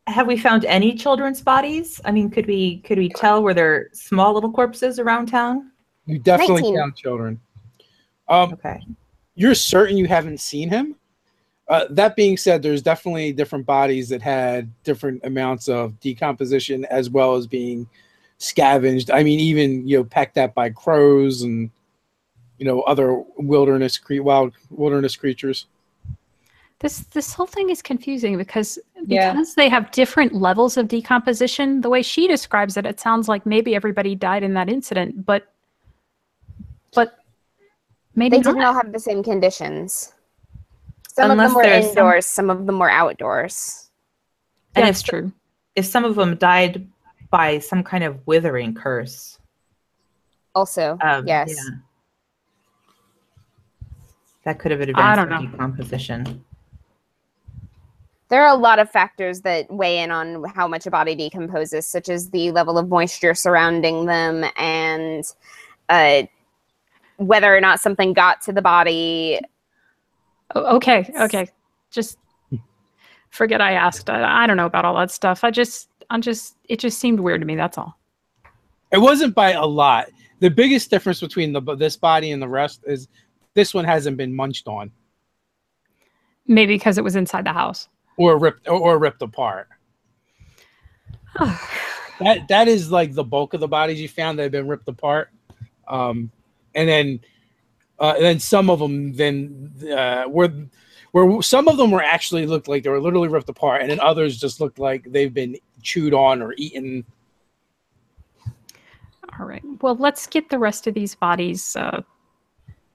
Have we found any children's bodies? I mean, could we tell, were there small little corpses around town? You definitely 19. found children. Okay. You're certain you haven't seen him? That being said, there's definitely different bodies that had different amounts of decomposition as well as being scavenged. I mean, even, pecked at by crows and, other wild wilderness creatures. This whole thing is confusing because they have different levels of decomposition. The way she describes it, it sounds like maybe everybody died in that incident, but maybe They not. didn't all have the same conditions. Some of them were indoors, some of them were outdoors. And it's true. If some of them died by some kind of withering curse. Also, yes. Yeah. That could have advanced I don't know. decomposition. There are a lot of factors that weigh in on how much a body decomposes, such as the level of moisture surrounding them and whether or not something got to the body. Okay. Just forget I asked. I don't know about all that stuff. It just seemed weird to me. That's all. It wasn't by a lot. The biggest difference between this body and the rest is this one hasn't been munched on. Maybe because it was inside the house. Or ripped apart. that is like the bulk of the bodies you found that have been ripped apart. And then some of them where some of them were actually looked like they were literally ripped apart, and then others just looked like they've been chewed on or eaten. All right. Well, let's get the rest of these bodies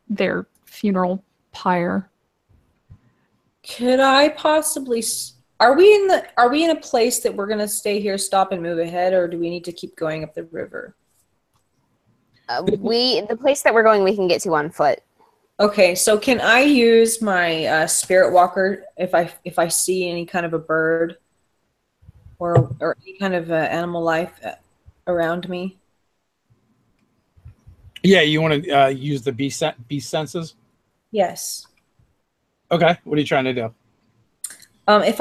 their funeral pyre. Could I possibly? Are we in a place that we're gonna stay here, stop, and move ahead, or do we need to keep going up the river? The place that we're going, we can get to on foot. Okay, so can I use my spirit walker if I see any kind of a bird or any kind of animal life around me? Yeah, you want to use the beast senses? Yes. Okay, what are you trying to do? If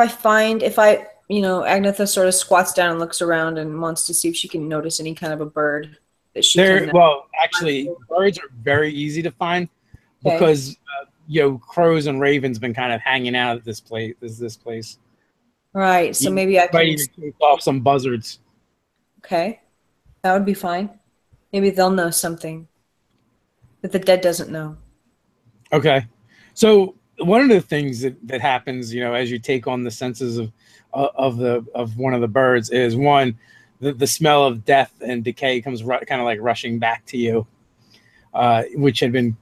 Agnetha sort of squats down and looks around and wants to see if she can notice any kind of a bird that she can. Well, actually, birds are very easy to find because crows and ravens been kind of hanging out at this place. Right. So maybe I can even take off some buzzards. Okay, that would be fine. Maybe they'll know something that the dead doesn't know. Okay, so one of the things that happens, as you take on the senses of one of the birds is one, the smell of death and decay comes kind of like rushing back to you, which had been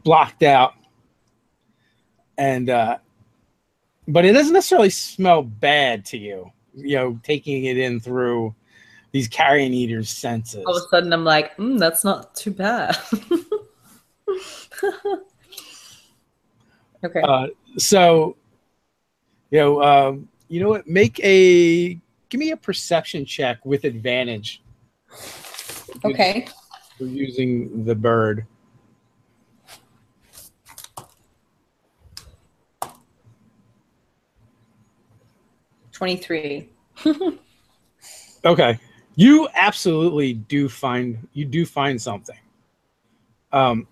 blocked out, and but it doesn't necessarily smell bad to you. Taking it in through these carrion eaters' senses. All of a sudden, I'm like, that's not too bad. Okay. So, you know what? Give me a perception check with advantage. Okay. We're using the bird. $23. Okay. You absolutely do find something. Behind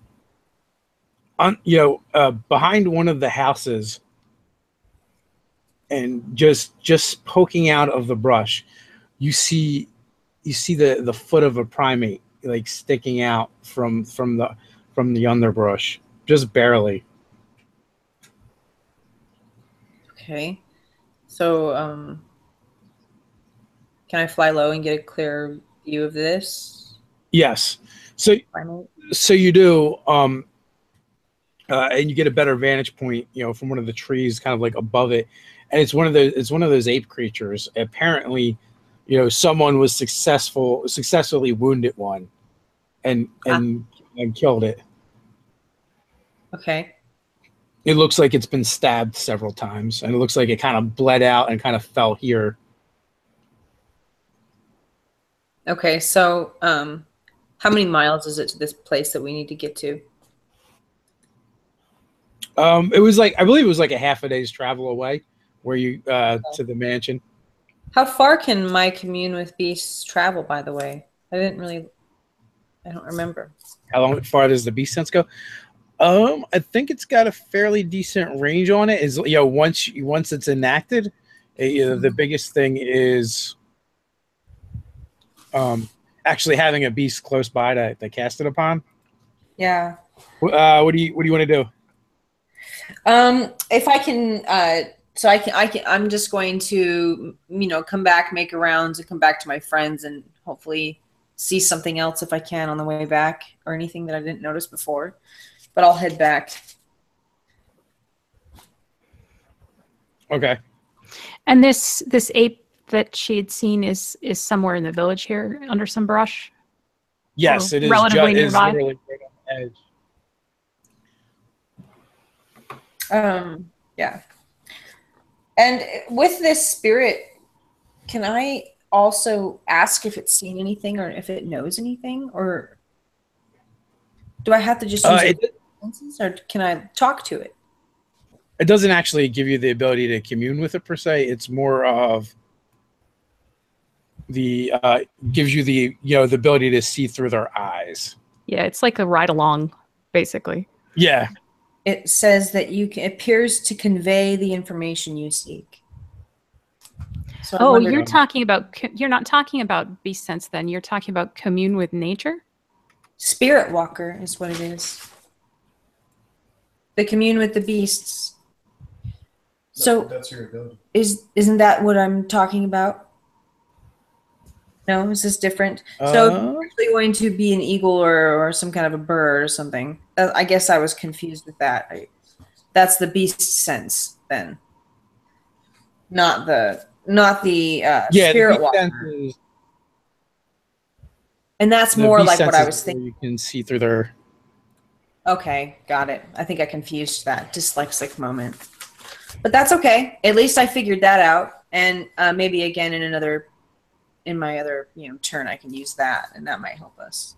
one of the houses, and just poking out of the brush, you see the foot of a primate like sticking out from the underbrush, just barely. Okay. So, can I fly low and get a clear view of this? Yes. So you do, and you get a better vantage point, from one of the trees, kind of like above it, and it's one of those ape creatures. Apparently, someone was successfully wounded one, and killed it. Okay. It looks like it's been stabbed several times, and it looks like it kind of bled out and kind of fell here. Okay, so how many miles is it to this place that we need to get to? It was I believe it was like a half a day's travel away, where you to the mansion. How far can my commune with beasts travel, by the way? I don't remember. How far does the beast sense go? I think it's got a fairly decent range on it. Is once it's enacted, the biggest thing is actually having a beast close by to cast it upon. Yeah. What do you want to do? If I can, so I can. I'm just going to, come back, make a rounds, and come back to my friends, and hopefully see something else if I can on the way back, or anything that I didn't notice before. But I'll head back. Okay. And this ape that she had seen is somewhere in the village here, under some brush. Yes, it is relatively nearby. Literally right on the edge. Yeah. And with this spirit, can I also ask if it's seen anything or if it knows anything, or do I have to just use it, or can I talk to it? It doesn't actually give you the ability to commune with it per se. It's more of gives you the the ability to see through their eyes. Yeah, it's like a ride along, basically. Yeah. It says that appears to convey the information you seek. So you're not talking about beast sense then. You're talking about commune with nature? Spirit walker is what it is. The commune with the beasts. So that's your ability. Isn't that what I'm talking about? No, is this different? So it's actually going to be an eagle or some kind of a bird or something. I guess I was confused with that. That's the beast sense then, not the spirit walker. And that's more like what I was thinking. You can see through their. Okay, got it. I think I confused that dyslexic moment, but that's okay. At least I figured that out, and maybe again in my other turn I can use that, and that might help us.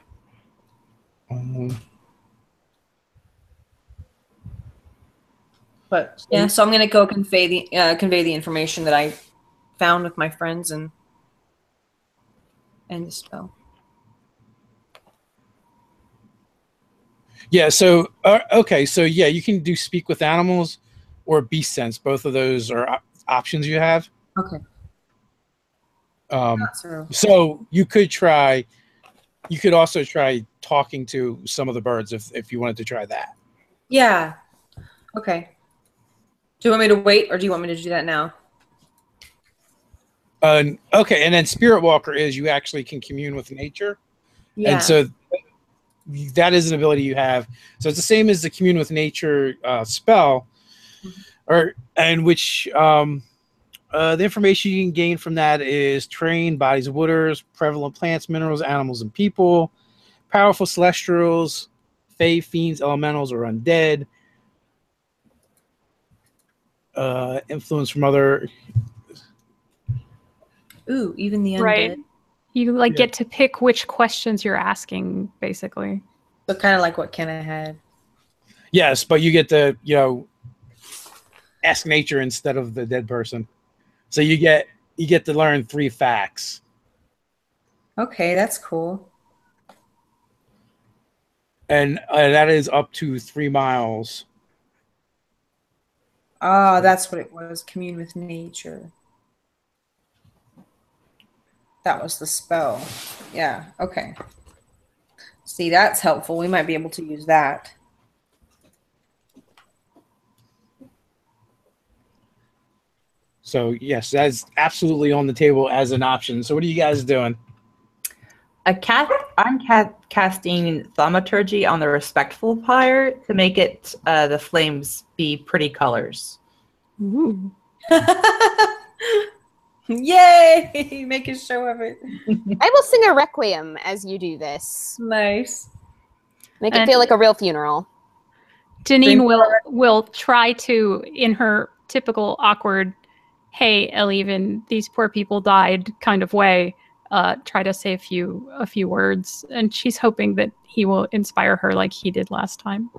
But yeah, so I'm gonna go convey the information that I found with my friends and the spell. Yeah. So okay. So yeah, you can do speak with animals or beast sense. Both of those are options you have. Okay. So you could try. You could also try talking to some of the birds if you wanted to try that. Yeah. Okay. Do you want me to wait, or do you want me to do that now? Okay, and then Spirit Walker is you actually can commune with nature. Yeah. And so that is an ability you have. So it's the same as the commune with nature spell, which the information you can gain from that is terrain, bodies of waters, prevalent plants, minerals, animals, and people, powerful celestials, fae, fiends, elementals, or undead. Influence from other. Ooh, even the undead. Right. You get to pick which questions you're asking, basically. So kind of like what Kenna had. Yes, but you get to ask nature instead of the dead person. So you get to learn 3 facts. Okay, that's cool. And that is up to 3 miles. Oh, that's what it was. Commune with nature. That was the spell. Yeah, okay. See, that's helpful. We might be able to use that. So yes, that's absolutely on the table as an option. So what are you guys doing? I'm casting thaumaturgy on the respectful pyre to make it the flames be pretty colors. Ooh. Yay! Make a show of it. I will sing a requiem as you do this. Nice. Make it feel like a real funeral. Janine will try to, in her typical awkward, "Hey, Elevin, these poor people died" kind of way, try to say a few words, and she's hoping that he will inspire her like he did last time.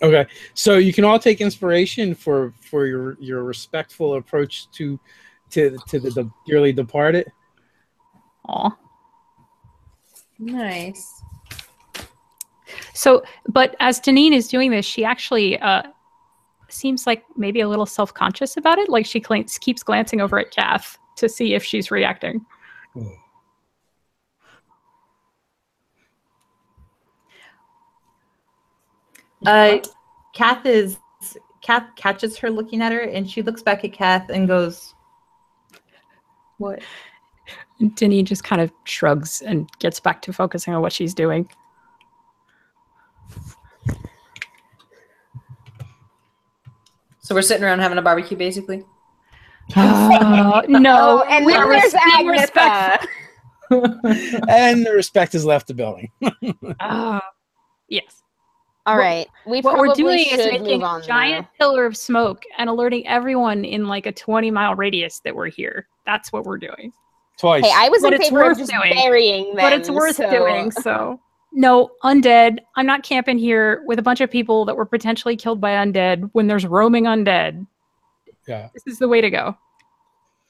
Okay, so you can all take inspiration for your respectful approach to the dearly departed. Aw. Nice. So, but as Janine is doing this, she actually seems like maybe a little self-conscious about it. Like she keeps glancing over at Kath to see if she's reacting. Kath catches her looking at her, and she looks back at Kath and goes, "What?" Janine just kind of shrugs and gets back to focusing on what she's doing. So we're sitting around having a barbecue, basically? No, and we're then there's being Agatha. And the respect has left the building. Yes. All right. We What probably we're doing is should making move on a giant pillar of smoke and alerting everyone in like a 20-mile radius that we're here. That's what we're doing. Twice. Hey, I was But in it's favor of worth just doing. burying them. But it's worth doing, so. No, undead. I'm not camping here with a bunch of people that were potentially killed by undead when there's roaming undead. Yeah. This is the way to go.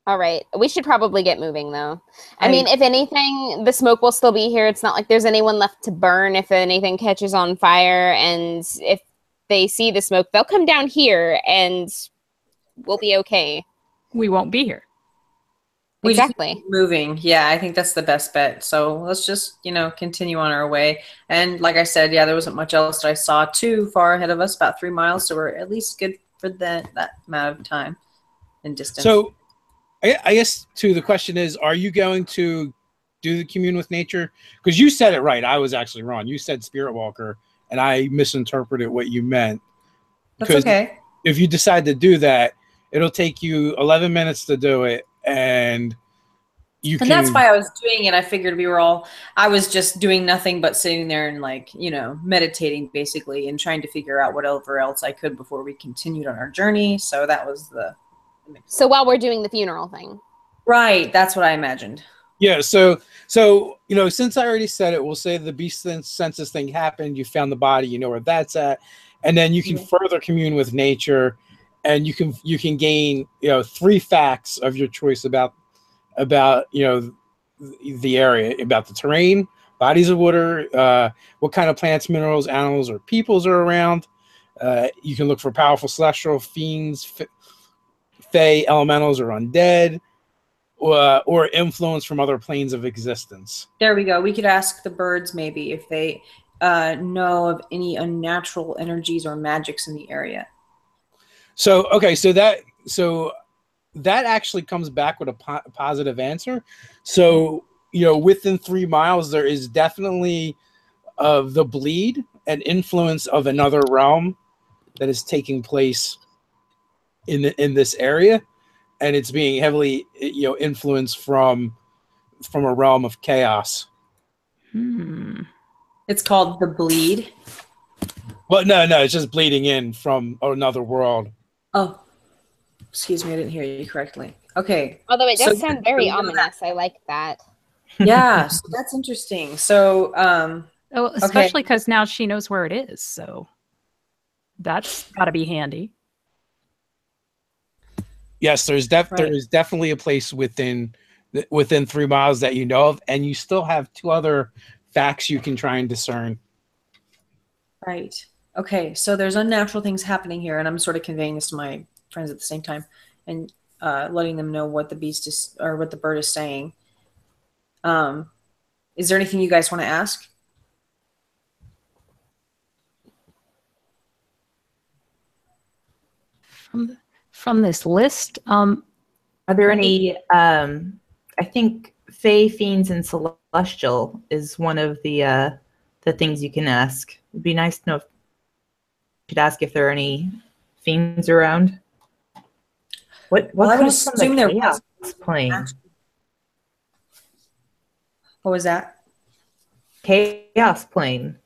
All right. We should probably get moving, though. I mean, if anything, the smoke will still be here. It's not like there's anyone left to burn if anything catches on fire. And if they see the smoke, they'll come down here and we'll be okay. We won't be here. We just Exactly. keep moving. Yeah, I think that's the best bet. So let's just, continue on our way. And like I said, yeah, there wasn't much else that I saw too far ahead of us, about 3 miles. So we're at least good for that amount of time and distance. So I guess the question is, are you going to do the commune with nature? Because you said it right. I was actually wrong. You said spirit walker, and I misinterpreted what you meant. That's okay. If you decide to do that, it'll take you 11 minutes to do it, and And that's why I was doing it. I figured I was just doing nothing but sitting there and meditating basically and trying to figure out whatever else I could before we continued on our journey. So that was So while we're doing the funeral thing. Right. That's what I imagined. Yeah. So since I already said it, we'll say the beast census thing happened. You found the body. You know where that's at. And then you can further commune with nature, and you can gain 3 facts of your choice about the area, about the terrain, bodies of water, what kind of plants, minerals, animals, or peoples are around. You can look for powerful celestial fiends, fae, elementals, or undead, or influence from other planes of existence. There we go. We could ask the birds maybe if they know of any unnatural energies or magics in the area. So that actually comes back with a positive answer. So within 3 miles, there is definitely the bleed and influence of another realm that is taking place in this area, and it's being heavily influenced from a realm of chaos. It's called the bleed. Well, no, it's just bleeding in from another world. Oh, excuse me, I didn't hear you correctly. Okay. Although it does sound very ominous. I like that. Yeah, so that's interesting. So, especially because now she knows where it is, so that's got to be handy. Yes, there is definitely a place within within 3 miles that you know of, and you still have 2 other facts you can try and discern. Right. Okay, so there's unnatural things happening here, and I'm sort of conveying this to my friends at the same time and letting them know what the beast is or what the bird is saying. Is there anything you guys want to ask? From this list, Are there any? I think Fey, Fiends, and Celestial is one of the things you can ask. It'd be nice to know if you could ask if there are any fiends around. What Well, I would comes from assume the there chaos was plane? What was that? Chaos plane.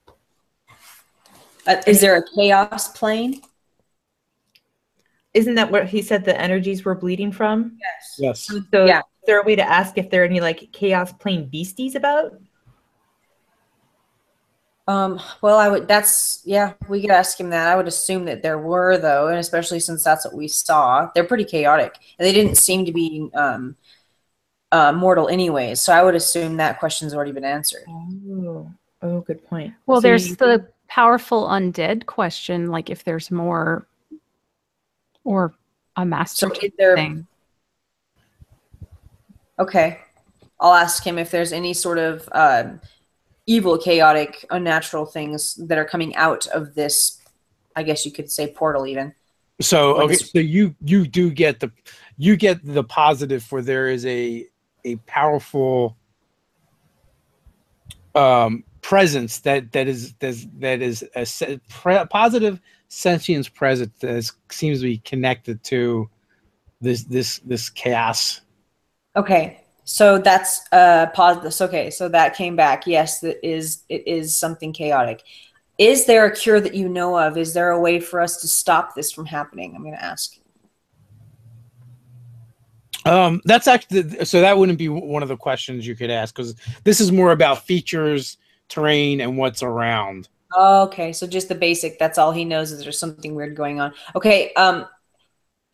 Is there a chaos plane? Isn't that where he said the energies were bleeding from? Yes. Yes. So Yeah. is there a way to ask if there are any like chaos plane beasties about? Well, we could ask him that. I would assume that there were, though, and especially since that's what we saw. They're pretty chaotic, and they didn't seem to be mortal anyways, so I would assume that question's already been answered. Oh, good point. well, So there's the powerful undead question, like if there's more, or a master So is there, thing. okay, I'll ask him if there's any sort of evil, chaotic, unnatural things that are coming out of this, I guess you could say portal even. So okay, so you do get the positive for there is a powerful presence that is a positive sentience presence that seems to be connected to this chaos. Okay, so that's positive. Okay, so that came back. Yes, it is something chaotic. Is there a cure that you know of? Is there a way for us to stop this from happening? I'm going to ask. That's actually, so that wouldn't be one of the questions you could ask, because this is more about features, terrain, and what's around. Okay, so just the basic. That's all he knows is there's something weird going on. Okay,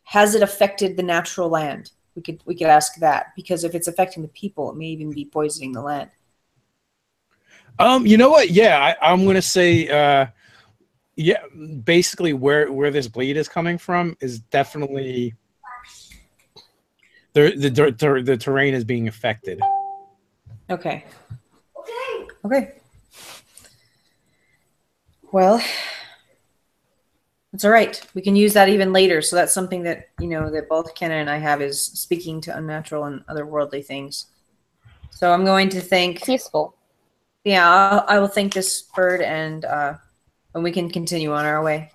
has it affected the natural land? We could ask that, because if it's affecting the people, it may even be poisoning the land. You know what? Yeah, I'm gonna say, yeah, basically where this bleed is coming from is definitely the terrain is being affected. Okay. Okay. Well, it's all right. We can use that even later. So that's something that, that both Kenna and I have, is speaking to unnatural and otherworldly things. So I'm going to thank... It's useful. Yeah, I will thank this bird, and we can continue on our way.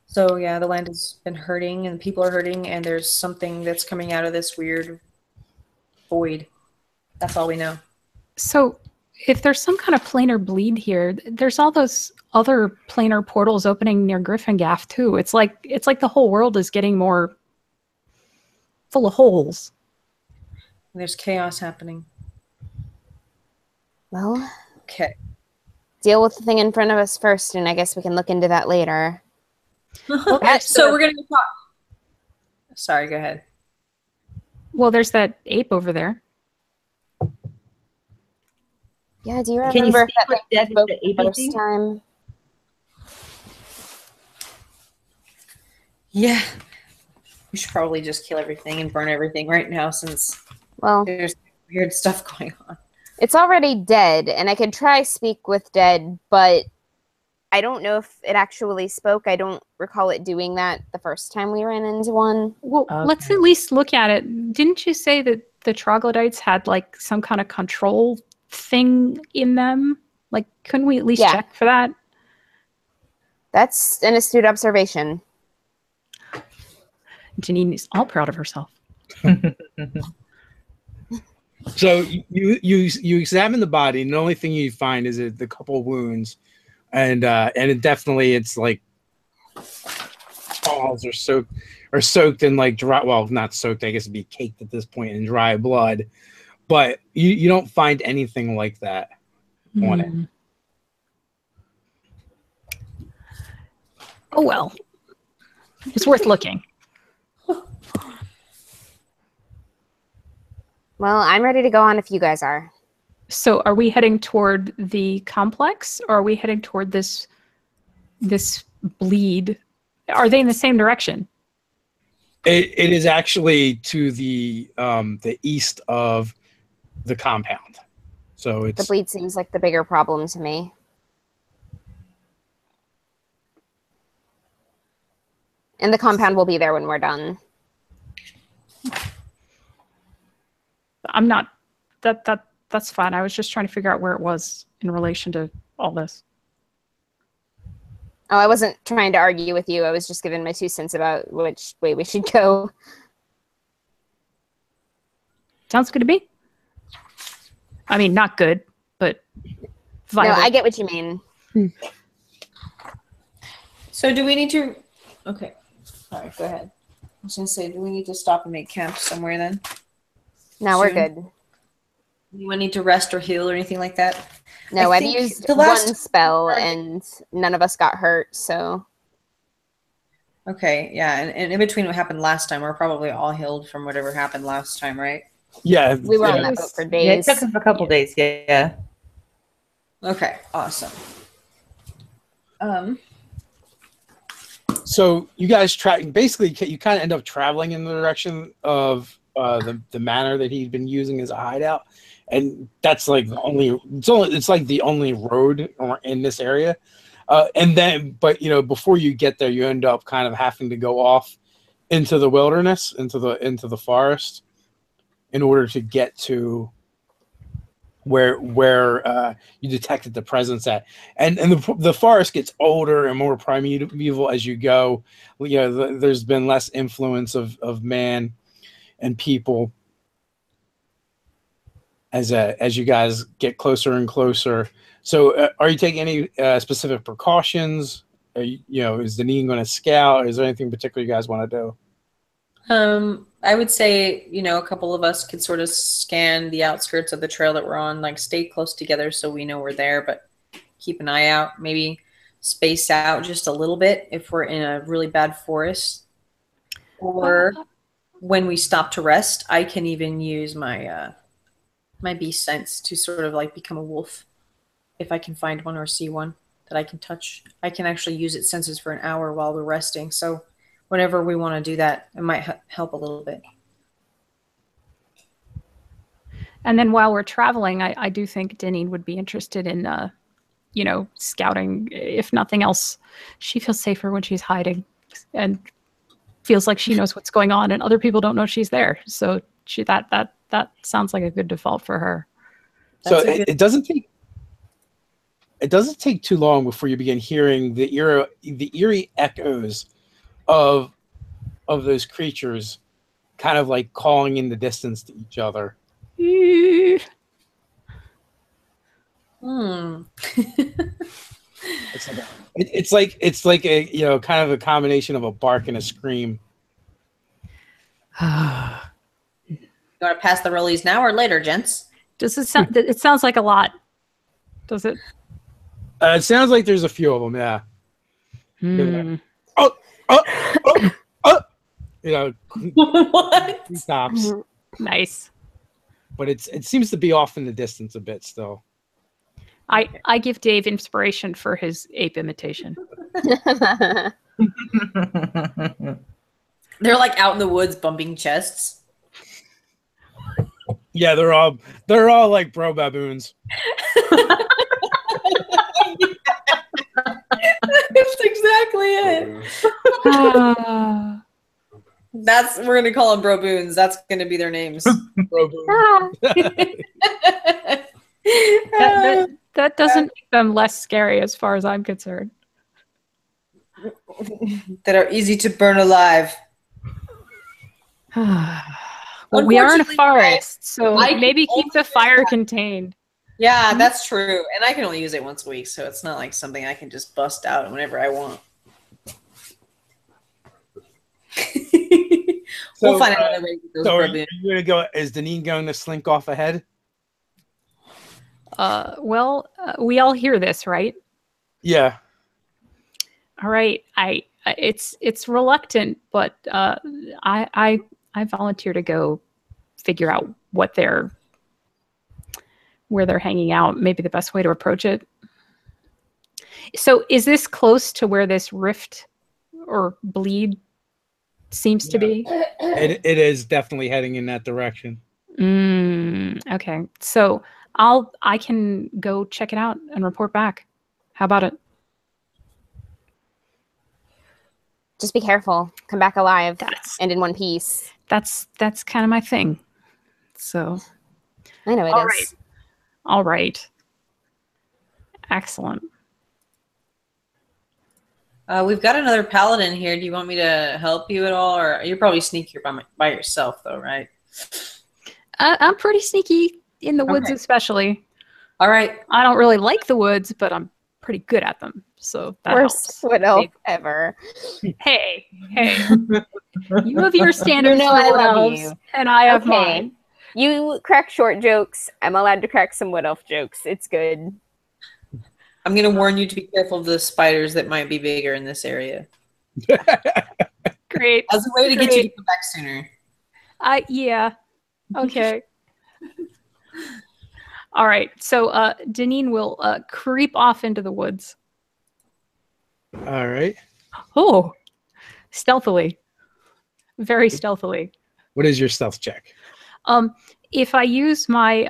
So yeah, the land has been hurting, and people are hurting, and there's something that's coming out of this weird void. That's all we know. So if there's some kind of planar bleed here, there's all those other planar portals opening near Gryphongaffe too. It's like the whole world is getting more full of holes. There's chaos happening. Well, okay. Deal with the thing in front of us first, and I guess we can look into that later. So we're gonna talk. Sorry, go ahead. Well, there's that ape over there. Yeah, do you remember if that thing spoke the first time? Yeah. We should probably just kill everything and burn everything right now, since there's weird stuff going on. It's already dead, and I could try speak with dead, but I don't know if it actually spoke. I don't recall it doing that the first time we ran into one. Well, let's at least look at it. Didn't you say that the troglodytes had like some kind of control thing in them? Like, couldn't we at least check for that? That's an astute observation. Janine is all proud of herself. So you examine the body, and the only thing you find is the couple of wounds, and it definitely, it's like balls are soaked in like dry, well, not soaked, I guess it'd be caked at this point in dry blood, but you don't find anything like that on it. Oh well, it's worth looking. Well, I'm ready to go on if you guys are. So are we heading toward the complex, or are we heading toward this bleed? Are they in the same direction? It is actually to the east of the compound. So it's The bleed seems like the bigger problem to me. And the compound will be there when we're done. I'm not. That's fine. I was just trying to figure out where it was in relation to all this. Oh, I wasn't trying to argue with you. I was just giving my 2 cents about which way we should go. Sounds good to me. I mean, not good, but viable. No, I get what you mean. So do we need to... Okay. All right, go ahead. I was going to say, do we need to stop and make camp somewhere then? No, we're Soon? good. Anyone need to rest or heal or anything like that? No, I I've think used the last- one spell and none of us got hurt, so... Okay, yeah, and in between what happened last time, we're probably all healed from whatever happened last time, right? yeah. We were on yeah. that boat for Yeah, it days. took us a couple days. Yeah. Okay, awesome. So you guys basically you kind of end up traveling in the direction of the manor that he'd been using as a hideout, and that's like it's like the only road in this area. And then, but before you get there, you end up kind of having to go off into the wilderness, into the forest, in order to get to where you detected the presence at, and the forest gets older and more primeval as you go. There's been less influence of man and people as you guys get closer and closer. So, are you taking any specific precautions? Is Deneen going to scout? Is there anything particular you guys want to do? I would say, a couple of us could sort of scan the outskirts of the trail that we're on, like stay close together so we know we're there, but keep an eye out, maybe space out just a little bit if we're in a really bad forest. Or when we stop to rest, I can even use my my beast sense to sort of like become a wolf. If I can find one or see one that I can touch, I can actually use its senses for an hour while we're resting. So whenever we want to do that, it might help a little bit. And then while we're traveling, I do think Deneen would be interested in, scouting. If nothing else, she feels safer when she's hiding and feels like she knows what's going on and other people don't know she's there. So that sounds like a good default for her. So it doesn't take too long before you begin hearing the eerie echoes of those creatures kind of like calling in the distance to each other. It's like a kind of a combination of a bark and a scream. You want to pass the rollies now or later, gents? Does it sound? It sounds like a lot. Does it? It sounds like there's a few of them. Yeah. What? Stops. Nice. But it seems to be off in the distance a bit still. I give Dave inspiration for his ape imitation. They're like out in the woods bumping chests. Yeah, they're all like bro baboons. That's exactly it. We're gonna call them broboons. That's gonna be their names. That doesn't make them less scary as far as I'm concerned. That are easy to burn alive. Well, we are in a forest, so maybe keep the fire contained. Yeah, that's true. And I can only use it once a week, so it's not like something I can just bust out whenever I want. We'll find another way to get those are you gonna go? Is Deneen going to slink off ahead? We all hear this, right? Yeah. All right. It's reluctant, but I volunteer to go figure out where they're hanging out, maybe the best way to approach it. So is this close to where this rift or bleed seems to be? It is definitely heading in that direction. Okay. So I can go check it out and report back. How about it? Just be careful. Come back alive and in one piece. That's kind of my thing. So I know it is. All right. Excellent. We've got another paladin here. Do you want me to help you at all? Or you're probably sneakier by yourself, though, right? I'm pretty sneaky in the woods, especially. All right. I don't really like the woods, but I'm pretty good at them. So that Worst wood elf ever. Hey. You have your standards. You know I love you. And I have mine. You crack short jokes. I'm allowed to crack some wood elf jokes. It's good. I'm going to warn you to be careful of the spiders that might be bigger in this area. Great. As a way to get you to come back sooner. Yeah. Okay. All right. So Deneen will creep off into the woods. All right. Oh, stealthily. Very stealthily. What is your stealth check? If I use my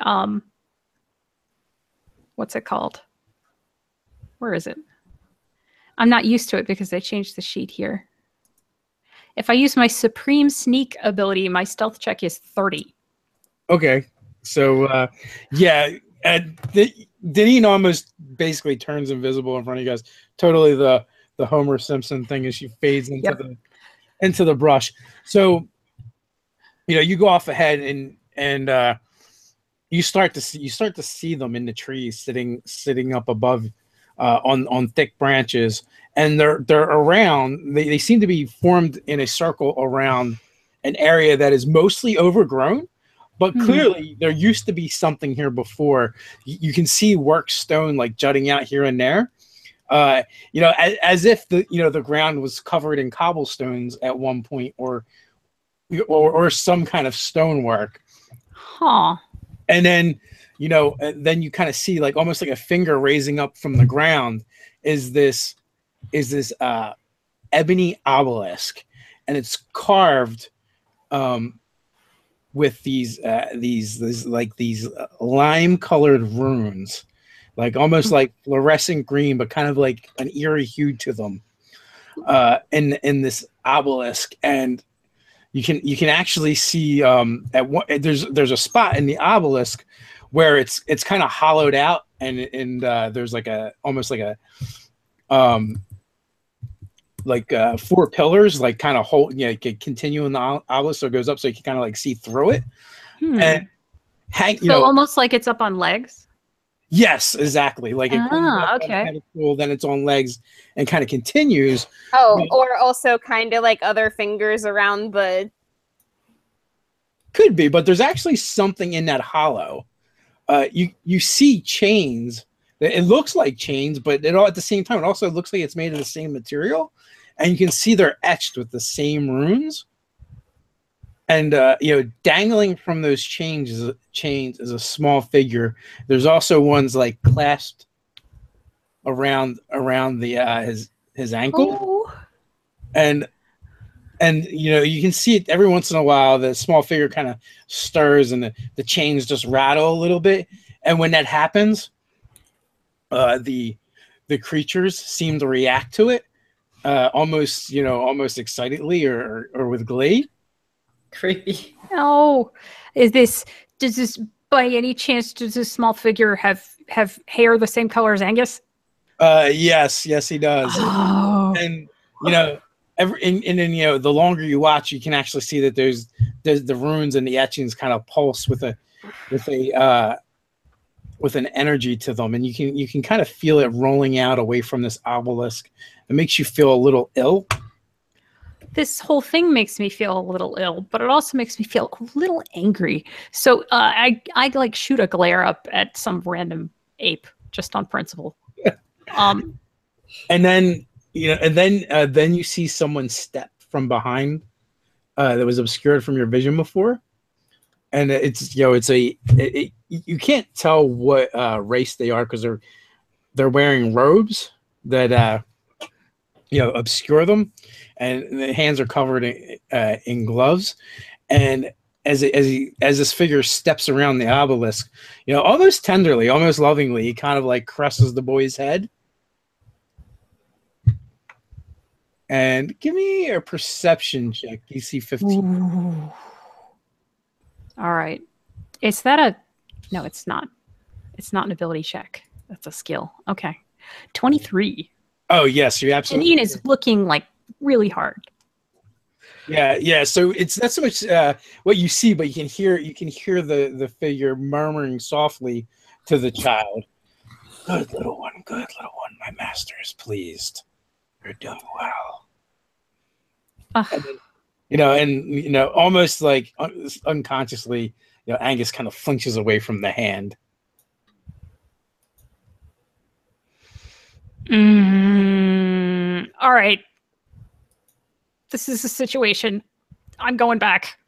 what's it called? Where is it? I'm not used to it because I changed the sheet here. If I use my supreme sneak ability, my stealth check is 30. Okay. So yeah, Deneen almost basically turns invisible in front of you guys. Totally the Homer Simpson thing as she fades into the brush. So you go off ahead and you start to see them in the trees sitting up above on thick branches, and they're around. They seem to be formed in a circle around an area that is mostly overgrown, but clearly there used to be something here before. You can see work stone like jutting out here and there, as if the ground was covered in cobblestones at one point, or some kind of stonework. Huh. And then you kind of see like almost like a finger raising up from the ground is this ebony obelisk, and it's carved with these lime colored runes, like almost like fluorescent green, but kind of like an eerie hue to them in this obelisk. And you can actually see there's a spot in the obelisk where it's kind of hollowed out, and there's like almost like four pillars, like kind of hold, continue in the obelisk, so it goes up, so you can kind of like see through it, and hang. Almost like it's up on legs. Yes, exactly. Like it comes up on a pedestal, then it's on legs and kind of continues. Oh, or also kind of like other fingers around the. Could be, but there's actually something in that hollow. You see chains. It looks like chains, but at the same time, it also looks like it's made of the same material, and you can see they're etched with the same runes. And dangling from those chains is a small figure. There's also ones like clasped around the his ankle. Oh. and you can see it every once in a while. The small figure kind of stirs, and the chains just rattle a little bit. And when that happens, the creatures seem to react to it almost excitedly or with glee. Creepy. Oh, does this by any chance, does this small figure have hair the same color as Angus? Yes, he does. Oh. And the longer you watch, you can actually see that there's the runes and the etchings kind of pulse with an energy to them, and you can kind of feel it rolling out away from this obelisk. It makes you feel a little ill. This whole thing makes me feel a little ill, but it also makes me feel a little angry. So I like shoot a glare up at some random ape just on principle. And then you see someone step from behind that was obscured from your vision before, and it's you can't tell what race they are because they're wearing robes that obscure them, and the hands are covered in gloves. And as this figure steps around the obelisk, almost tenderly, almost lovingly, he kind of like caresses the boy's head. And give me a perception check, DC 15. Ooh. All right. Is that a... No, it's not. It's not an ability check. That's a skill. Okay. 23. Oh, yes, you're absolutely... Janine is looking like really hard. Yeah. So it's not so much what you see, but you can hear the figure murmuring softly to the child. Good little one, my master is pleased. You're doing well. And then, almost like unconsciously, Angus kind of flinches away from the hand. All right. This is a situation. I'm going back.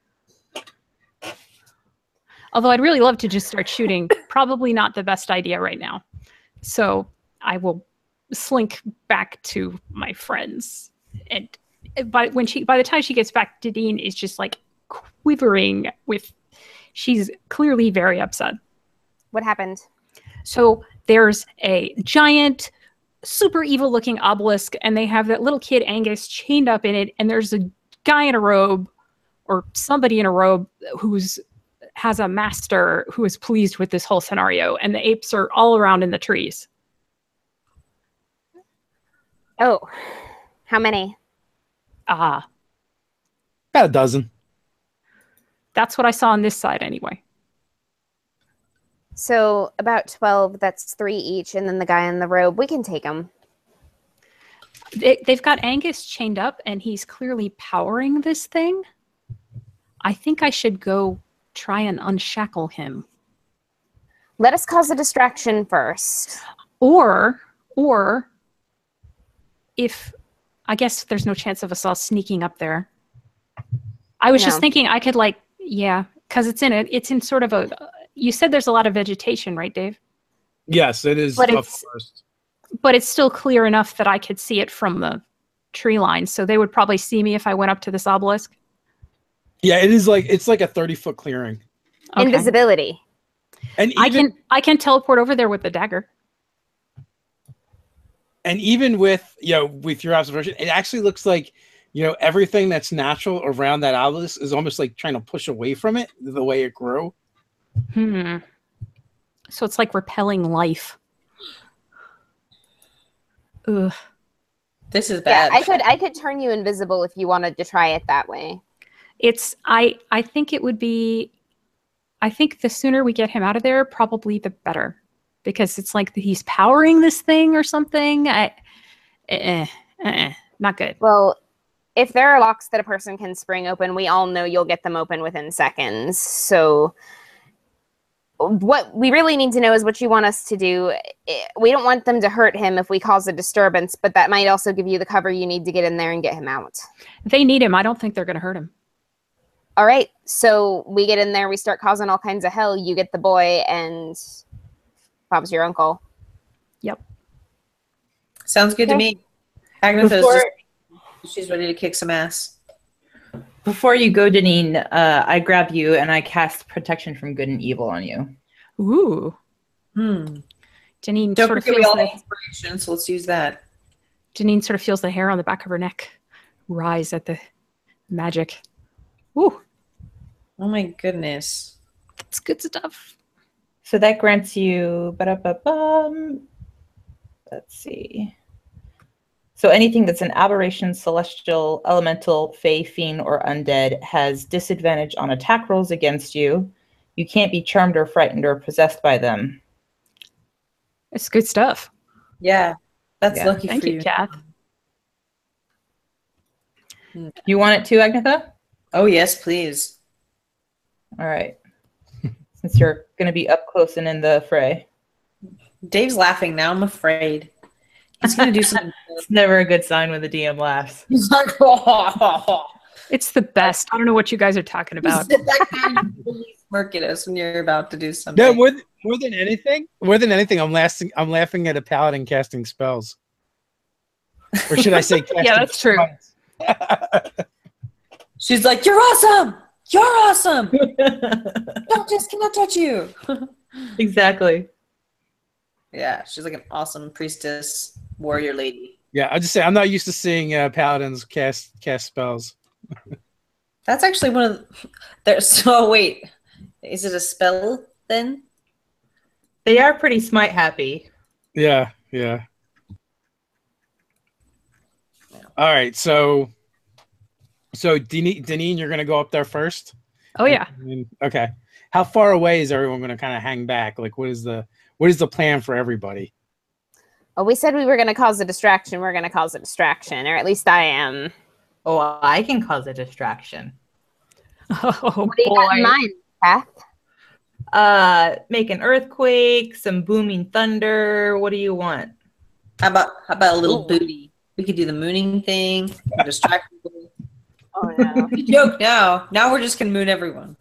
Although I'd really love to just start shooting. Probably not the best idea right now. So I will slink back to my friends. And by the time she gets back, Janine is just like quivering with... She's clearly very upset. What happened? So there's a giant, super evil looking obelisk, and they have that little kid Angus chained up in it, and there's a guy in a robe, or somebody in a robe, has a master who is pleased with this whole scenario, and the apes are all around in the trees. Oh, how many? About a dozen. That's what I saw on this side anyway. So about 12, that's 3 each, and then the guy in the robe, we can take him. They've got Angus chained up, and he's clearly powering this thing. I think I should go try and unshackle him. Let us cause a distraction first. Or if... I guess there's no chance of us all sneaking up there. I was just thinking I could because it's in sort of a... You said there's a lot of vegetation, right, Dave? Yes, it is. But it's still clear enough that I could see it from the tree line, so they would probably see me if I went up to this obelisk. Yeah, it's like a 30-foot clearing. Okay. Invisibility. And I can teleport over there with the dagger. And even with your observation, it actually looks like everything that's natural around that obelisk is almost like trying to push away from it the way it grew. So it's like repelling life. Ugh. This is bad. Yeah, I could turn you invisible if you wanted to try it that way. I think it would be... I think the sooner we get him out of there, probably the better. Because it's like he's powering this thing or something. Not good. Well, if there are locks that a person can spring open, we all know you'll get them open within seconds. So what we really need to know is what you want us to do. We don't want them to hurt him if we cause a disturbance, but that might also give you the cover you need to get in there and get him out. They need him. I don't think they're going to hurt him. All right. So we get in there, we start causing all kinds of hell. You get the boy, and Bob's your uncle. Yep. Sounds good to me. Agatha's she's ready to kick some ass. Before you go, Janine, I grab you and I cast protection from good and evil on you. Ooh. Janine Don't sort of forget feels we all the inspiration, so let's use that. Janine sort of feels the hair on the back of her neck rise at the magic. Ooh. Oh my goodness. It's good stuff. So that grants you, let's see. So anything that's an aberration, celestial, elemental, fey, fiend, or undead has disadvantage on attack rolls against you. You can't be charmed or frightened or possessed by them. It's good stuff. Yeah, that's lucky Thank for you. Kath. You want it too, Agatha? Oh, yes, please. All right. Since you're going to be up close and in the fray. Dave's laughing now. I'm afraid. He's going to do something. It's never a good sign when the DM laughs. He's like, oh. It's the best. I don't know what you guys are talking You about. sit back there and you really smirk at us when you're about to do something. No, more than anything, I'm laughing at a paladin casting spells. Or should I say casting Yeah, that's true. She's like, "You're awesome! You're awesome! Just cannot touch you." Exactly. Yeah, she's like an awesome priestess, warrior lady. Yeah, I'll just say I'm not used to seeing paladins cast spells. That's actually one of the... So wait, is it a spell then? They are pretty smite happy. Yeah. All right, so Deneen, you're gonna go up there first. Oh yeah. Okay. How far away is everyone gonna kind of hang back? Like, what is the plan for everybody? Well, we said we were going to cause a distraction. We're going to cause a distraction, or at least I am. Oh, I can cause a distraction. Oh What do you got in mind, Kath? Make an earthquake, some booming thunder. What do you want? How about a little booty? We could do the mooning thing. Distract people. Oh no! Joke now. Now we're just gonna moon everyone.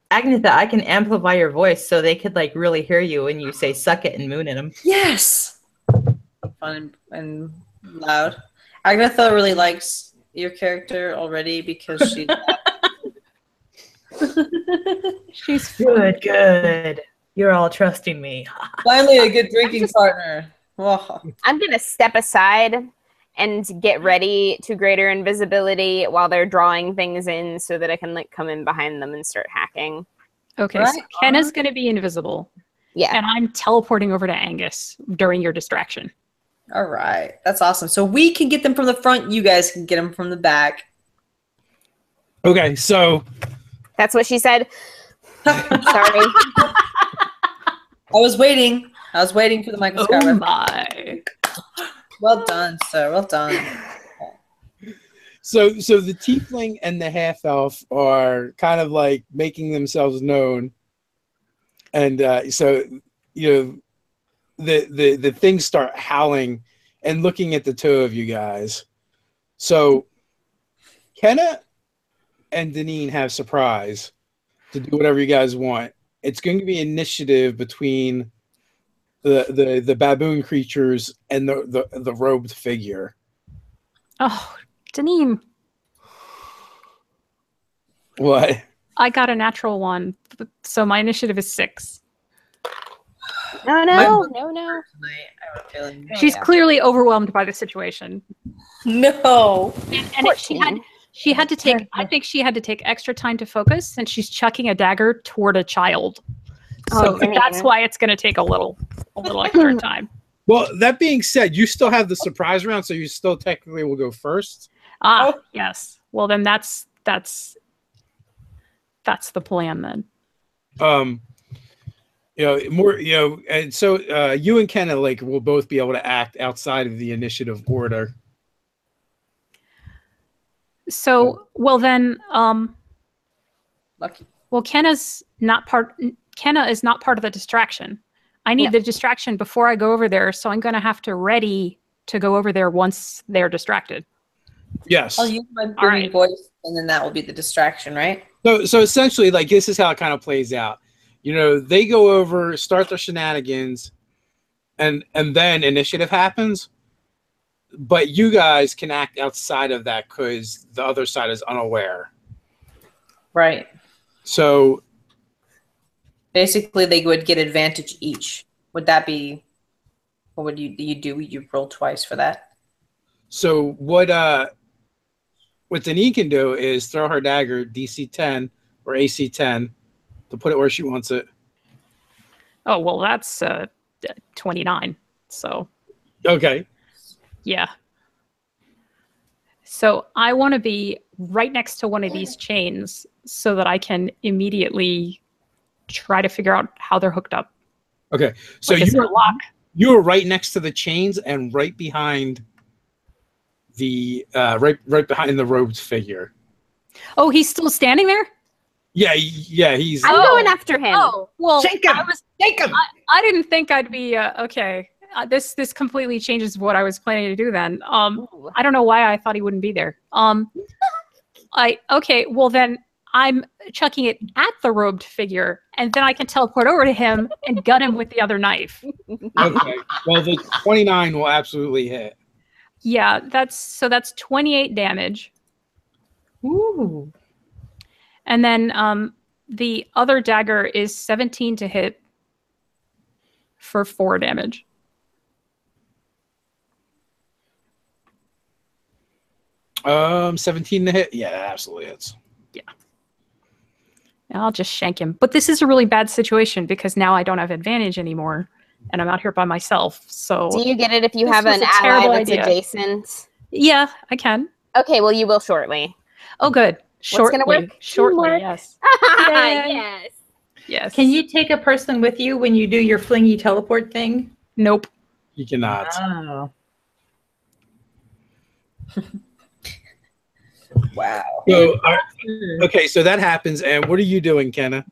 Agnetha, I can amplify your voice so they could like really hear you when you say "suck it" and moon at them. Yes. Fun and loud. Agnetha really likes your character already because She's Good. You're all trusting me. finally a good drinking partner. Whoa. I'm going to step aside and get ready to greater invisibility while they're drawing things in, so that I can like come in behind them and start hacking. okay. Right So Kenna's going to be invisible, Yeah. and I'm teleporting over to Angus during your distraction. All right, that's awesome. So we can get them from the front. You guys can get them from the back. Okay, so That's what she said. Sorry. I was waiting for the Michael Scott Oh reference. my! Well done, sir. Well done. So the tiefling and the half elf are kind of like making themselves known, and so the things start howling and looking at the two of you guys. So Kenna and Deneen have surprise to do whatever you guys want. It's going to be initiative between the baboon creatures and the robed figure. Oh, Deneen, What? I got a natural one, so my initiative is 6. No. I have a feeling. She's clearly overwhelmed by the situation, No. and she had to take. I think she had to take extra time to focus, since she's chucking a dagger toward a child. So dang. that's why it's going to take a little extra time. Well, that being said, you still have the surprise round, so you still technically will go first. Yes. Well, then that's the plan then. And so you and Kenna will both be able to act outside of the initiative order. So, well then, Lucky. well, Kenna is not part of the distraction. I need the distraction before I go over there, so I'm going to have to ready to go over there once they're distracted. Yes. I'll use my booming right. voice, and then that will be the distraction, right? So essentially, this is how it kind of plays out. They go over, start their shenanigans, and then initiative happens. But you guys can act outside of that because the other side is unaware. Right. So basically, they would get advantage each. Would that be? What would you do? You roll twice for that. So what Deneen can do is throw her dagger DC 10 or AC 10 to put it where she wants it. Oh, well, that's 29. So, Okay. yeah. So I want to be right next to one of these chains so that I can immediately try to figure out how they're hooked up. Okay. So Like, is there a lock? you were right next to the chains and right behind the right behind the robed figure. Oh, he's still standing there? Yeah, he's I'm going after him. Oh, well, Shake him! Shake him! I didn't think I'd be okay. this completely changes what I was planning to do then. Ooh. I don't know why I thought he wouldn't be there. Okay, well then I'm chucking it at the robed figure, and then I can teleport over to him and gut him with the other knife. Okay. Well, the 29 will absolutely hit. Yeah, that's 28 damage. Ooh. And then the other dagger is 17 to hit for 4 damage. Um, 17 to hit. Yeah, absolutely hits. Yeah. And I'll just shank him. But this is a really bad situation because now I don't have advantage anymore, and I'm out here by myself. So Do you get it if you This have was an a ally terrible that's idea. adjacent? yeah, I can. Okay, well, you will shortly. Oh, good. Shortly. gonna work? Shortly. Teamwork. Yes. Yes. Yes. Can you take a person with you when you do your flingy teleport thing? Nope. You cannot. Oh. Wow. So, okay, so that happens, and what are you doing, Kenna?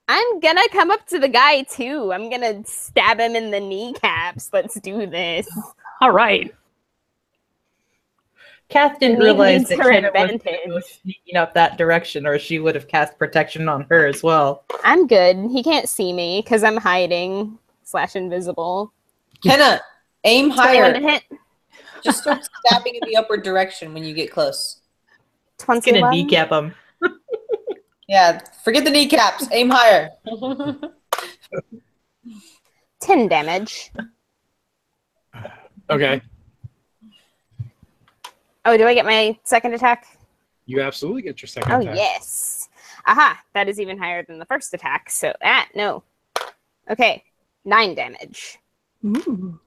I'm gonna come up to the guy too. I'm gonna stab him in the kneecaps. Let's do this. All right. Kath didn't Need realize needs that her Kenna was advantage. sneaking up that direction, or she would have cast protection on her as well. I'm good. He can't see me because I'm hiding / invisible. Kenna, aim 21 higher. to hit. Just start stabbing in the upward direction when you get close. It's gonna 21. kneecap him. Yeah, forget the kneecaps. Aim higher. 10 damage. Okay. Oh, do I get my second attack? You absolutely get your second Oh, attack. yes. Aha, that is even higher than the first attack. So, no. Okay, 9 damage. Ooh.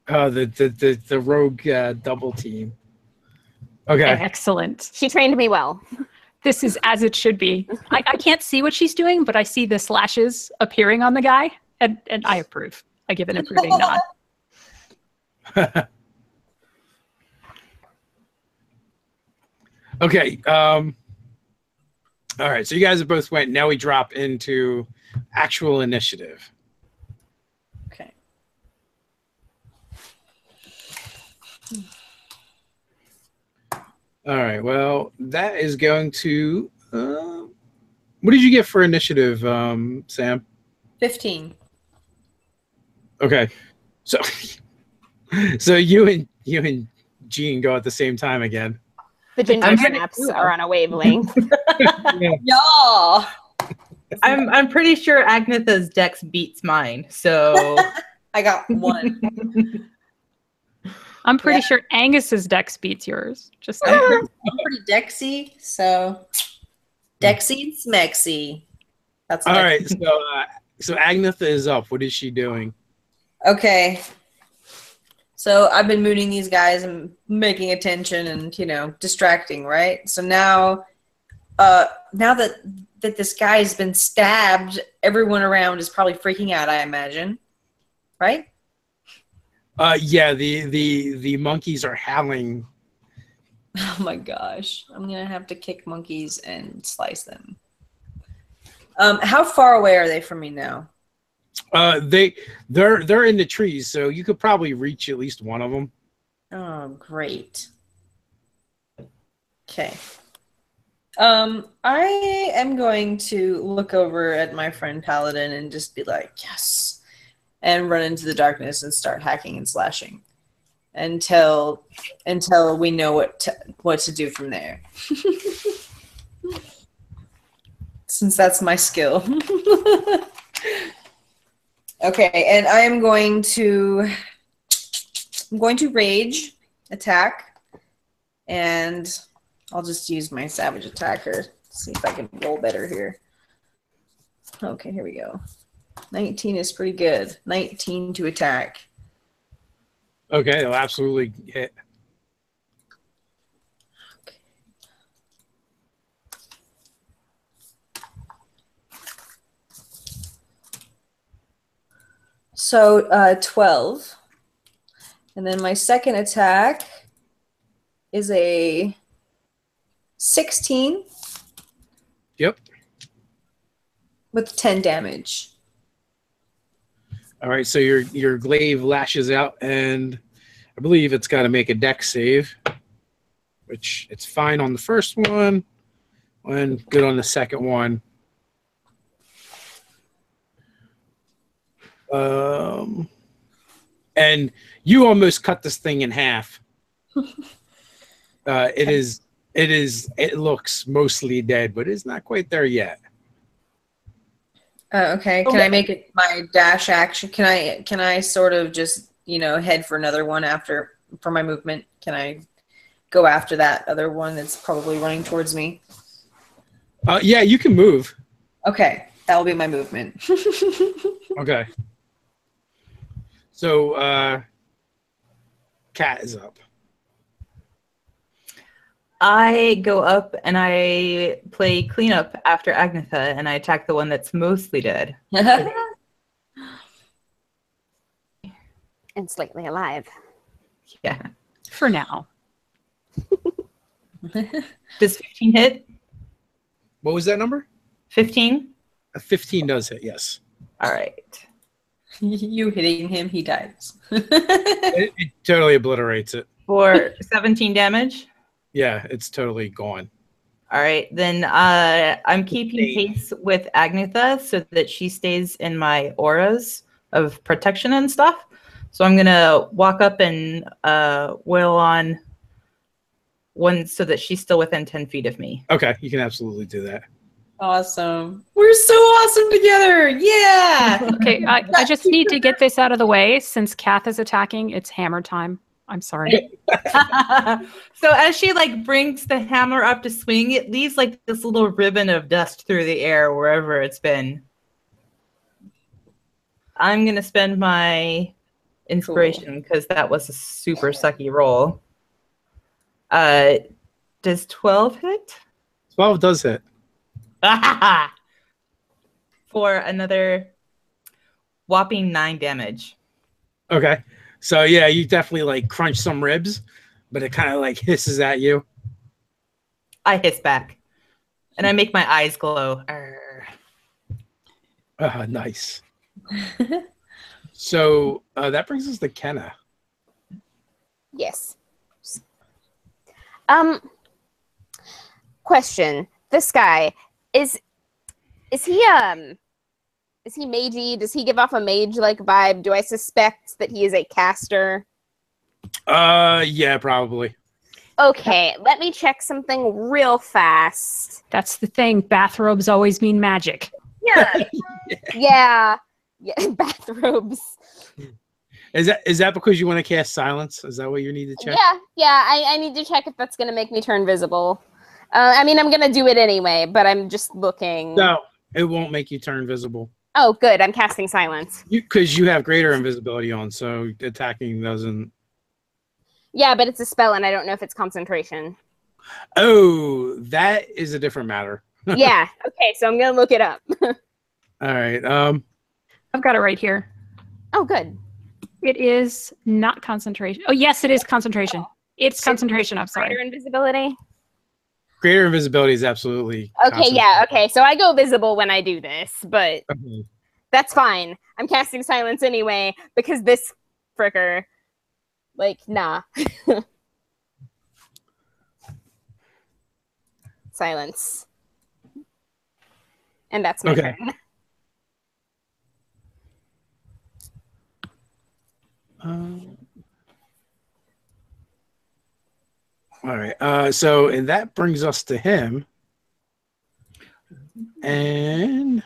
The rogue double team. Okay. Excellent. She trained me well. This is as it should be. I can't see what she's doing, but I see the slashes appearing on the guy, and I approve. I give an approving nod. Okay. All right. So you guys have both went. Now we drop into actual initiative. Okay. All right. Well, that is going to. What did you get for initiative, Sam? 15. Okay. So, so you and Jean go at the same time again. The ginger I'm snaps are on a wavelength. Yeah. I'm pretty sure Agnetha's dex beats mine, so I got 1. I'm pretty sure Angus's dex beats yours. Just I'm saying. pretty dexy, so dexy and smexy. That's what All I- right. So Agnetha is up. What is she doing? Okay. So I've been mooning these guys and making attention and, distracting, right? So now that this guy has been stabbed, everyone around is probably freaking out, I imagine. Right? Yeah, the monkeys are howling. Oh my gosh. I'm going to have to kick monkeys and slice them. How far away are they from me now? They're in the trees, so you could probably reach at least one of them. Oh, great. Okay. I am going to look over at my friend Paladin and just be like, yes, and run into the darkness and start hacking and slashing until we know what to do from there. Since that's my skill. Okay, and I'm going to rage attack, and I'll just use my savage attacker. See if I can roll better here. Okay, here we go. 19 is pretty good. 19 to attack. Okay, they'll absolutely hit. So 12. And then my second attack is a 16. Yep. With 10 damage. All right, so your glaive lashes out, and I believe it's got to make a dex save, which it's fine on the first one, and good on the second one. And you almost cut this thing in half. It looks mostly dead, but it's not quite there yet. Okay. Can I make it my dash action? Can I sort of just, head for another one for my movement? Can I go after that other one that's probably running towards me? Yeah, you can move. Okay. That will be my movement. Okay. So, Cat is up. I go up and I play cleanup after Agnetha, and I attack the one that's mostly dead. And slightly alive. Yeah. For now. Does 15 hit? What was that number? 15? A 15 does hit, yes. All right. You hitting him, he dies. It totally obliterates it. For 17 damage? Yeah, it's totally gone. All right, then I'm keeping pace with Agnetha so that she stays in my auras of protection and stuff. So I'm going to walk up and wail on one so that she's still within 10 feet of me. Okay, you can absolutely do that. Awesome. We're so awesome together. Yeah. Okay, I just need to get this out of the way. Since Kath is attacking, it's hammer time. I'm sorry. So as she brings the hammer up to swing, it leaves this little ribbon of dust through the air wherever it's been. I'm going to spend my inspiration because that was a super sucky roll. Does 12 hit? 12 does hit. For another whopping 9 damage. Okay. So yeah, you definitely crunch some ribs, but it kind of hisses at you. I hiss back. And I make my eyes glow. Nice. So that brings us to Kenna. Yes. Question. This guy, is he magey? Does he give off a mage-like vibe? Do I suspect that he is a caster? Yeah, probably. Okay, let me check something real fast. That's the thing. Bathrobes always mean magic. Yeah. Yeah. Bathrobes. Is that because you want to cast silence? Is that what you need to check? Yeah. I need to check if that's going to make me turn visible. I mean, I'm going to do it anyway, but I'm just looking. No, it won't make you turn visible. Oh, good. I'm casting silence. Because you have greater invisibility on, so attacking doesn't. Yeah, but it's a spell, and I don't know if it's concentration. Oh, that is a different matter. Yeah. Okay, so I'm going to look it up. All right. I've got it right here. Oh, good. It is not concentration. Oh, yes, it is concentration. It's concentration. I'm sorry. Greater invisibility? Greater invisibility is absolutely. Okay, yeah, okay. So I go visible when I do this, but that's fine. I'm casting silence anyway because this fricker, nah. Silence. And that's my turn. All right. And that brings us to him. And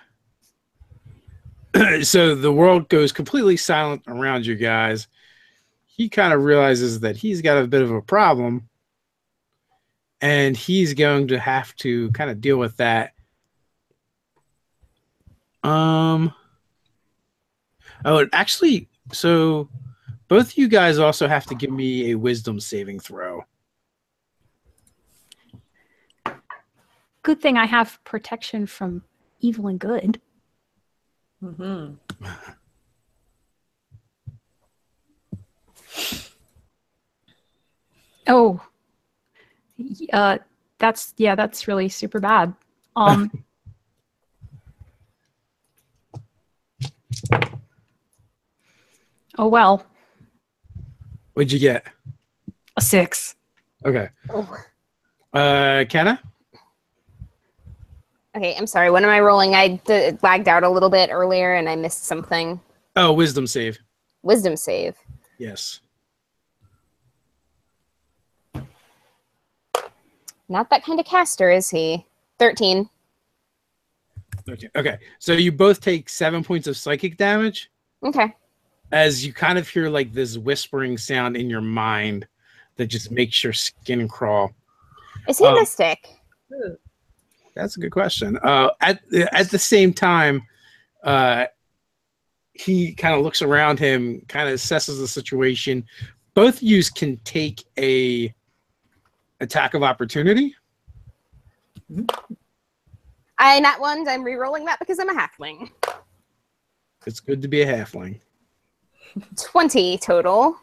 so the world goes completely silent around you guys. He kind of realizes that he's got a bit of a problem. And he's going to have to kind of deal with that. Actually, so both of you guys also have to give me a wisdom saving throw. Good thing I have protection from evil and good. Mm-hmm. Oh, that's really super bad. Oh, well. What'd you get? A 6. Okay. Oh. Kenna? Okay, I'm sorry. When am I rolling? I lagged out a little bit earlier and I missed something. Oh, wisdom save. Wisdom save. Yes. Not that kind of caster, is he? 13. 13. Okay. So you both take 7 points of psychic damage Okay. as you kind of hear like this whispering sound in your mind that just makes your skin crawl. Is he mystic? That's a good question. At the same time, he kind of looks around him, kind of assesses the situation. Both of you can take a attack of opportunity. Not one. I'm re-rolling that because I'm a halfling. It's good to be a halfling. 20 total.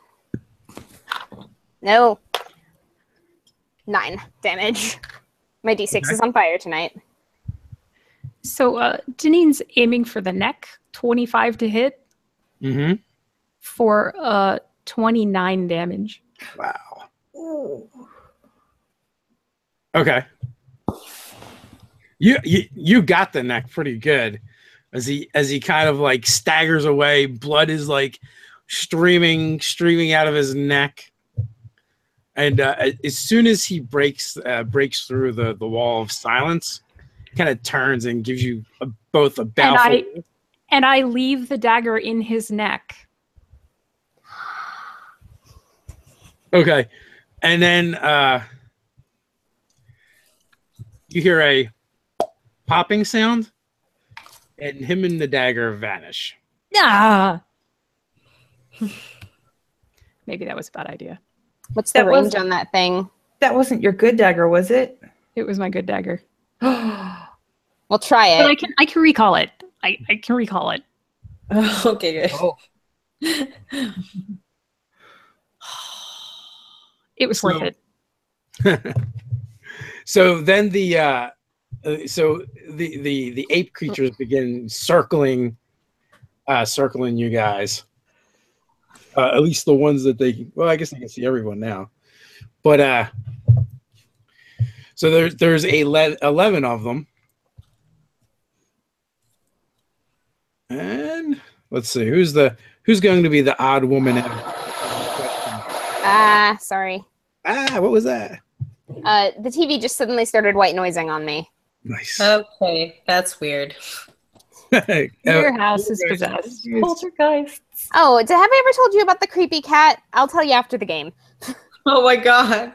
No. 9 damage. My d6 is on fire tonight. So Janine's aiming for the neck, 25 to hit. Mm-hmm. For 29 damage. Wow. Okay. You got the neck pretty good as he kind of like staggers away. Blood is like streaming out of his neck. And as soon as he breaks through the wall of silence, kind of turns and gives you both a bow. And I leave the dagger in his neck. Okay. And then you hear a popping sound, and him and the dagger vanish. Ah! Maybe that was a bad idea. What's the range on that thing? That wasn't your good dagger, was it? It was my good dagger. We'll try it. But I can recall it. I can recall it. Okay, good. Oh. It was worth it. So then the ape creatures begin circling you guys. At least the ones that they, well, I guess they can see everyone now. But so there's 11 of them. And let's see, who's going to be the odd woman out? Sorry. What was that? The TV just suddenly started white noising on me. Nice. Okay, that's weird. Your house is possessed. Poltergeist. Oh, have I ever told you about the creepy cat? I'll tell you after the game. Oh my god.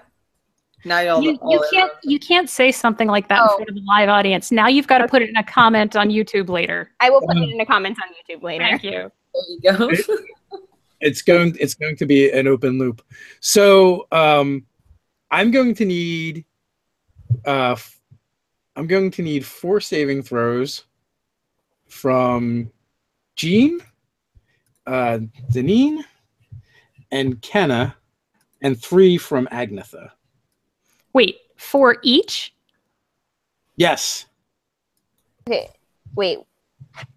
Now you can't say something like that in front of the live audience. Now you've got to put it in a comment on YouTube later. I will put it in the comments on YouTube later. Thank you. There you go. It's going to be an open loop. So I'm going to need 4 saving throws from Jean, Deneen, and Kenna, and 3 from Agnetha. Wait, 4 each? Yes. Okay, wait.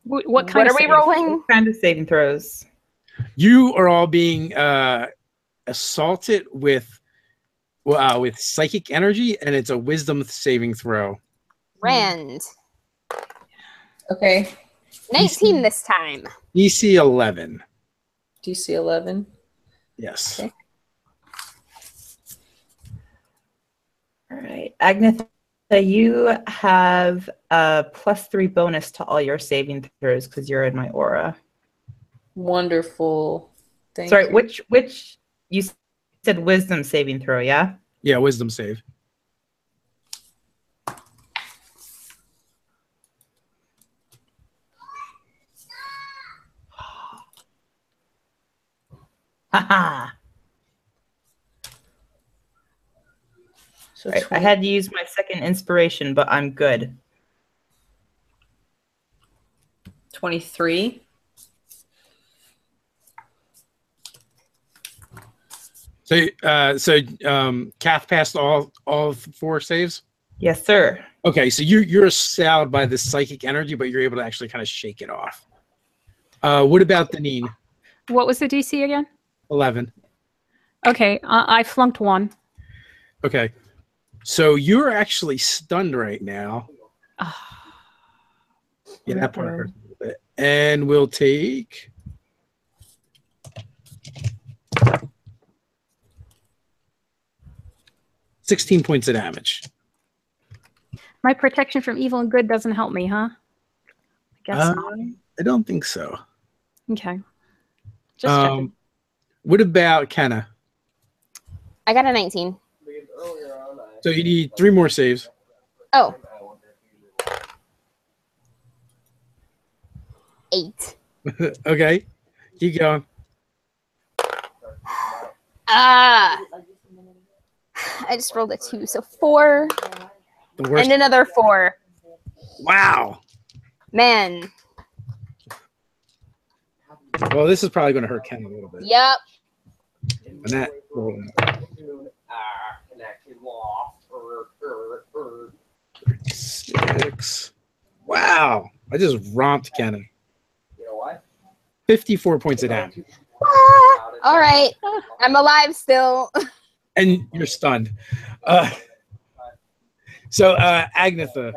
What kind are we rolling? What kind of saving throws? You are all being assaulted with psychic energy, and it's a wisdom saving throw. Rand. Okay. 19 this time. DC 11. DC 11. Yes. Okay. All right. Agnetha, you have a +3 bonus to all your saving throws because you're in my aura. Wonderful. Thank Sorry, you. which you said wisdom saving throw, yeah? Yeah, wisdom save. Haha. So Right, I had to use my second inspiration, but I'm good. 23. So Kath passed all 4 saves? Yes, sir. Okay, so you're assailed by this psychic energy, but you're able to actually kind of shake it off. What about Deneen? What was the DC again? 11. Okay, I flunked 1. Okay. So you're actually stunned right now. Yeah, that part hurts a little bit. And we'll take 16 points of damage. My protection from evil and good doesn't help me, huh? I guess not. I don't think so. Okay. Just checking. What about Kenna? I got a 19. So you need 3 more saves. Oh. 8. Okay. Keep going. I just rolled a 2, so 4. The worst. And another 4. Wow. Man. Well, this is probably going to hurt Ken a little bit. Yep. And that. 6. Wow. I just romped Kenna. 54 points of damage. All right. I'm alive still. And you're stunned. So, Agnetha,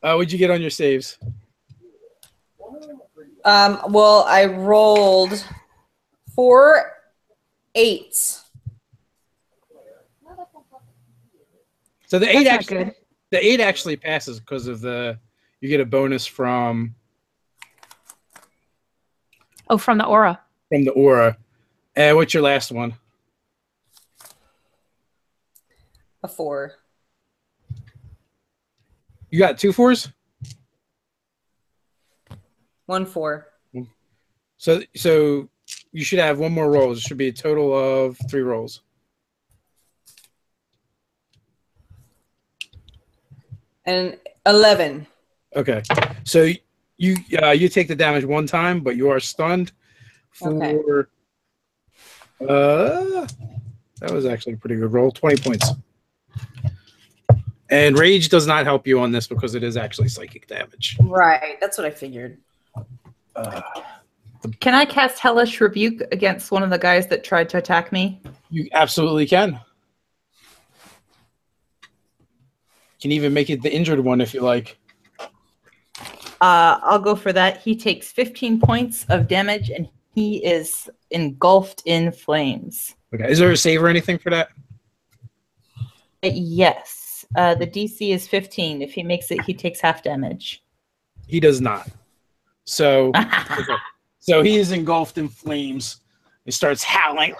what'd you get on your saves? Well, I rolled 4 8s. So the That's 8 actually passes because of you get a bonus from from the aura. From the aura. And what's your last one? A 4. You got 2 4s? 1 4. So you should have 1 more roll. It should be a total of 3 rolls. And 11. Okay. So you take the damage 1 time, but you are stunned for that was actually a pretty good roll. 20 points. And rage does not help you on this because it is actually psychic damage. Right. That's what I figured. Can I cast Hellish Rebuke against one of the guys that tried to attack me? You absolutely can. You can even make it the injured one if you like. I'll go for that. He takes 15 points of damage and he is engulfed in flames. Okay. Is there a save or anything for that? Yes. The DC is 15. If he makes it, he takes half damage. He does not. So, so he is engulfed in flames. He starts howling.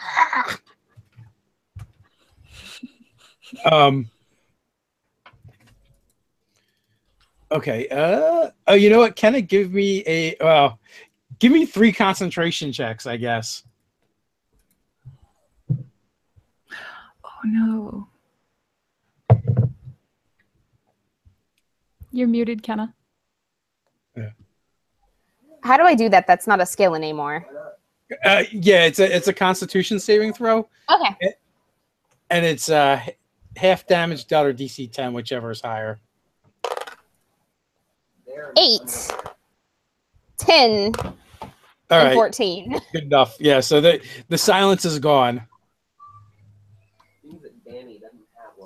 Okay. Oh, you know what? Can it give me give me 3 concentration checks, I guess. Oh no. You're muted, Kenna. Yeah. How do I do that? That's not a skill anymore. Yeah, it's a Constitution saving throw. Okay. And it's half damage dealt or DC 10, whichever is higher. 8, 10, All and right. 14. Good enough. Yeah. So the silence is gone.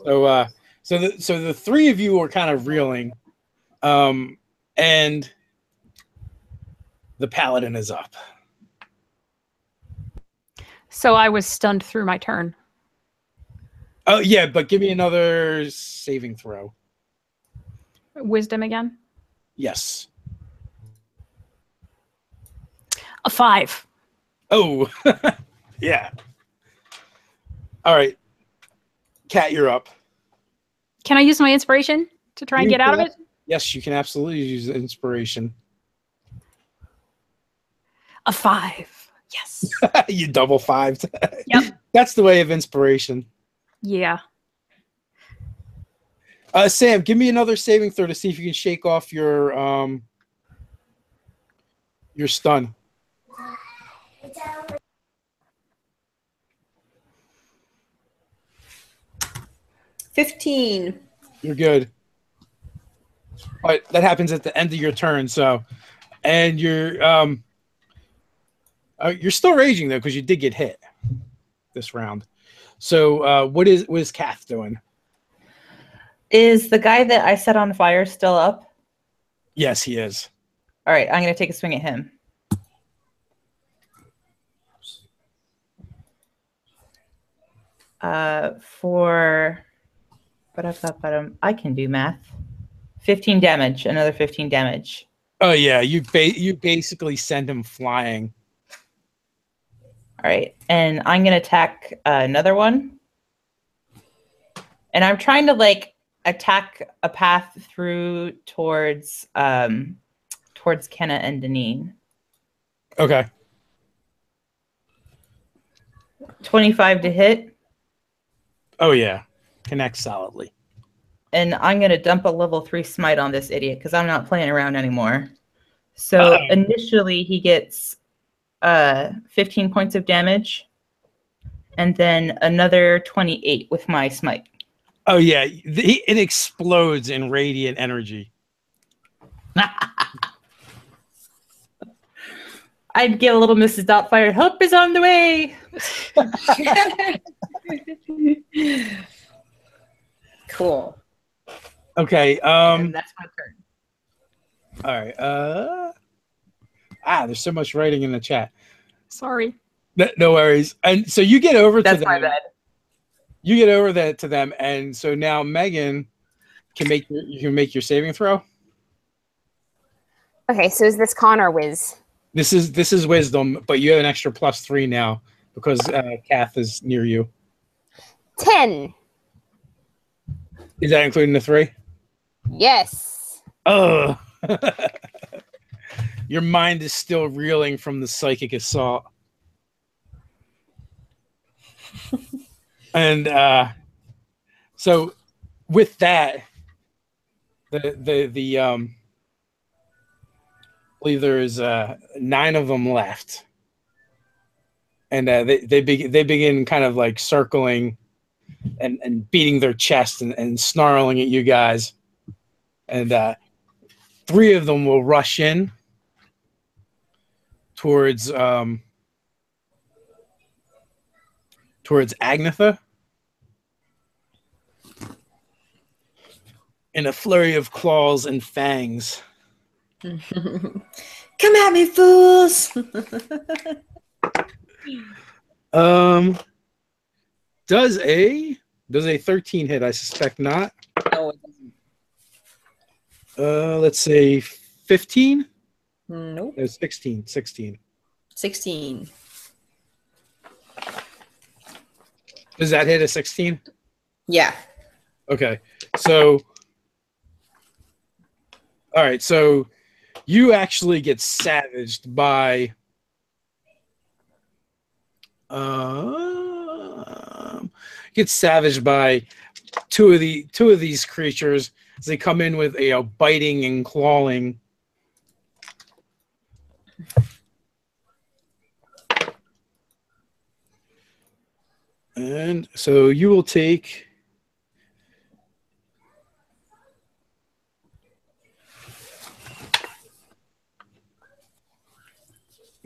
So the 3 of you are kind of reeling, and the paladin is up. So I was stunned through my turn. Oh yeah, but give me another saving throw. Wisdom again? Yes. A 5. Oh, yeah. All right. Kat, you're up. Can I use my inspiration to try and get out of it? Yes, you can absolutely use inspiration. A 5. Yes. You double 5'd. Yep. That's the way of inspiration. Yeah. Sam, give me another saving throw to see if you can shake off your stun. 15. You're good. But that happens at the end of your turn, so and you're You're still raging though, because you did get hit this round. So what is Kath doing? Is the guy that I set on fire still up? Yes, he is. All right, I'm going to take a swing at him. I can do math. 15 damage, another 15 damage. Oh yeah, you basically send him flying. All right, and I'm going to attack another one. And I'm trying to like attack a path through towards Kenna and Deneen. Okay. 25 to hit. Oh yeah, connect solidly. And I'm going to dump a level 3 smite on this idiot because I'm not playing around anymore. So initially he gets 15 points of damage and then another 28 with my smite. Oh yeah, it explodes in radiant energy. I'd give a little Mrs. Doubtfire, help is on the way. Cool. Okay. And that's my turn. All right. There's so much writing in the chat. Sorry. No worries. And so you get over to them. That's my bad. You get over that to them, and so now Megan can make your saving throw. Okay, so is this con or whiz? This is wisdom, but you have an extra +3 now because Kath is near you. 10. Is that including the 3? Yes. Oh. Your mind is still reeling from the psychic assault. And so with that, the I believe there's 9 of them left. And they begin kind of like circling and beating their chest and snarling at you guys. And 3 of them will rush in towards Agnetha in a flurry of claws and fangs. Come at me, fools! Does a 13 hit? I suspect not. No, it doesn't. Let's say 15. Nope. No, 16. 16. Does that hit a 16? Yeah. Okay. So, all right. So you actually get savaged by two of these creatures as they come in with a biting and clawing. And so you will take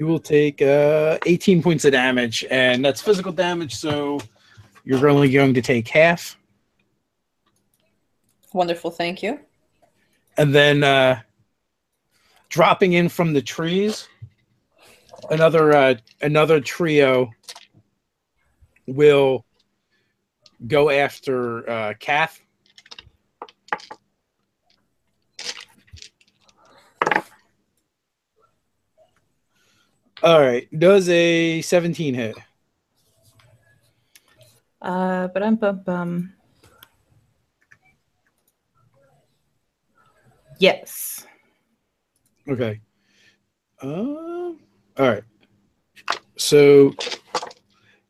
18 points of damage, and that's physical damage, so you're only going to take half. Wonderful, thank you. And then dropping in from the trees, another trio will go after Kath. All right. Does a 17 hit? Yes. Okay. All right. So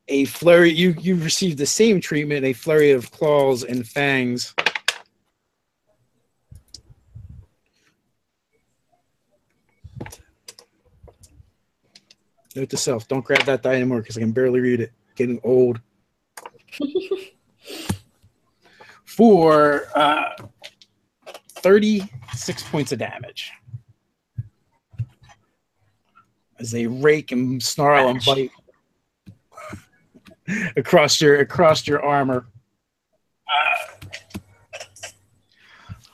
a flurry. You received the same treatment. A flurry of claws and fangs. Note to self: don't grab that die anymore because I can barely read it. Getting old. For 36 points of damage. as they rake and snarl and bite across your armor.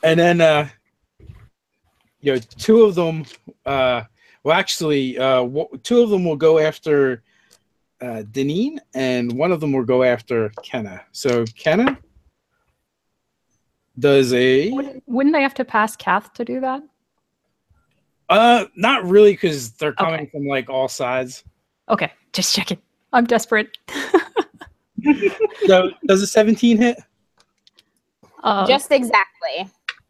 And then two of them two of them will go after Deneen, and one of them will go after Kenna. So Kenna does a... Wouldn't they have to pass Kath to do that? Not really, because they're coming from like all sides. Okay, just checking. I'm desperate. So does a 17 hit? Just exactly.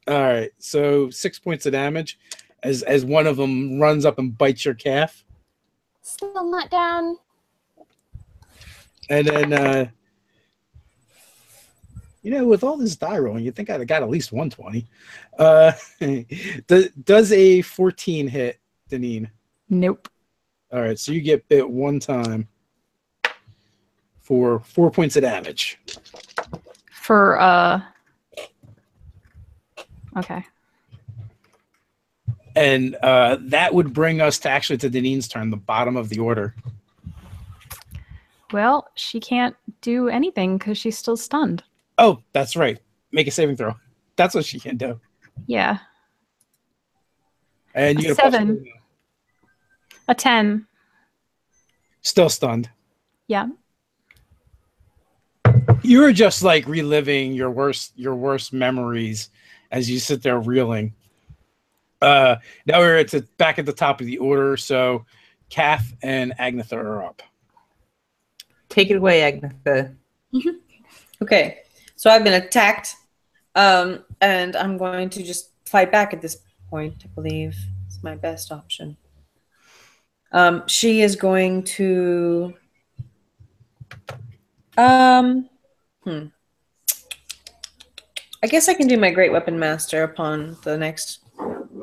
All right, so 6 points of damage as one of them runs up and bites your calf. Still not down. And then, with all this die rolling, you'd think I'd have got at least 120. Does a 14 hit, Deneen? Nope. All right, so you get bit one time for 4 points of damage. For, okay. And that would bring us to Deneen's turn, the bottom of the order. Well, she can't do anything because she's still stunned. Oh, that's right. Make a saving throw. That's what she can do. Yeah. And you get a 7. A 10. Still stunned. Yeah. You were just like reliving your worst memories as you sit there reeling. Now we're back at the top of the order, so Kath and Agnetha are up. Take it away, Agnetha. Okay, so I've been attacked, and I'm going to just fight back at this point. I believe it's my best option. She is going to. I guess I can do my Great Weapon Master upon the next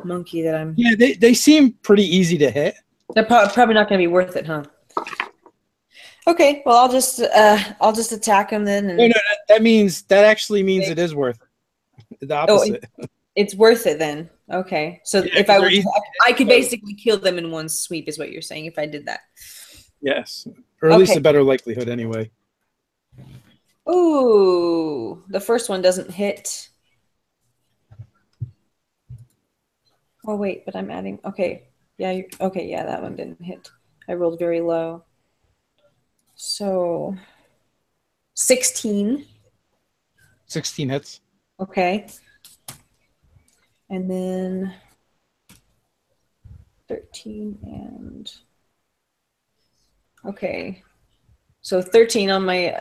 monkey that I'm. Yeah, they seem pretty easy to hit. They're probably not going to be worth it, huh? Okay, well I'll just attack him then. And... No, that actually means it is worth it. The opposite. Oh, it's worth it then. Okay, so if I could basically kill them in one sweep, is what you're saying if I did that. Yes, or at least a better likelihood anyway. Ooh, the first one doesn't hit. Oh wait, but I'm adding. Okay, yeah, yeah, that one didn't hit. I rolled very low. So 16. 16 hits. Okay. And then 13 and okay. So 13 on my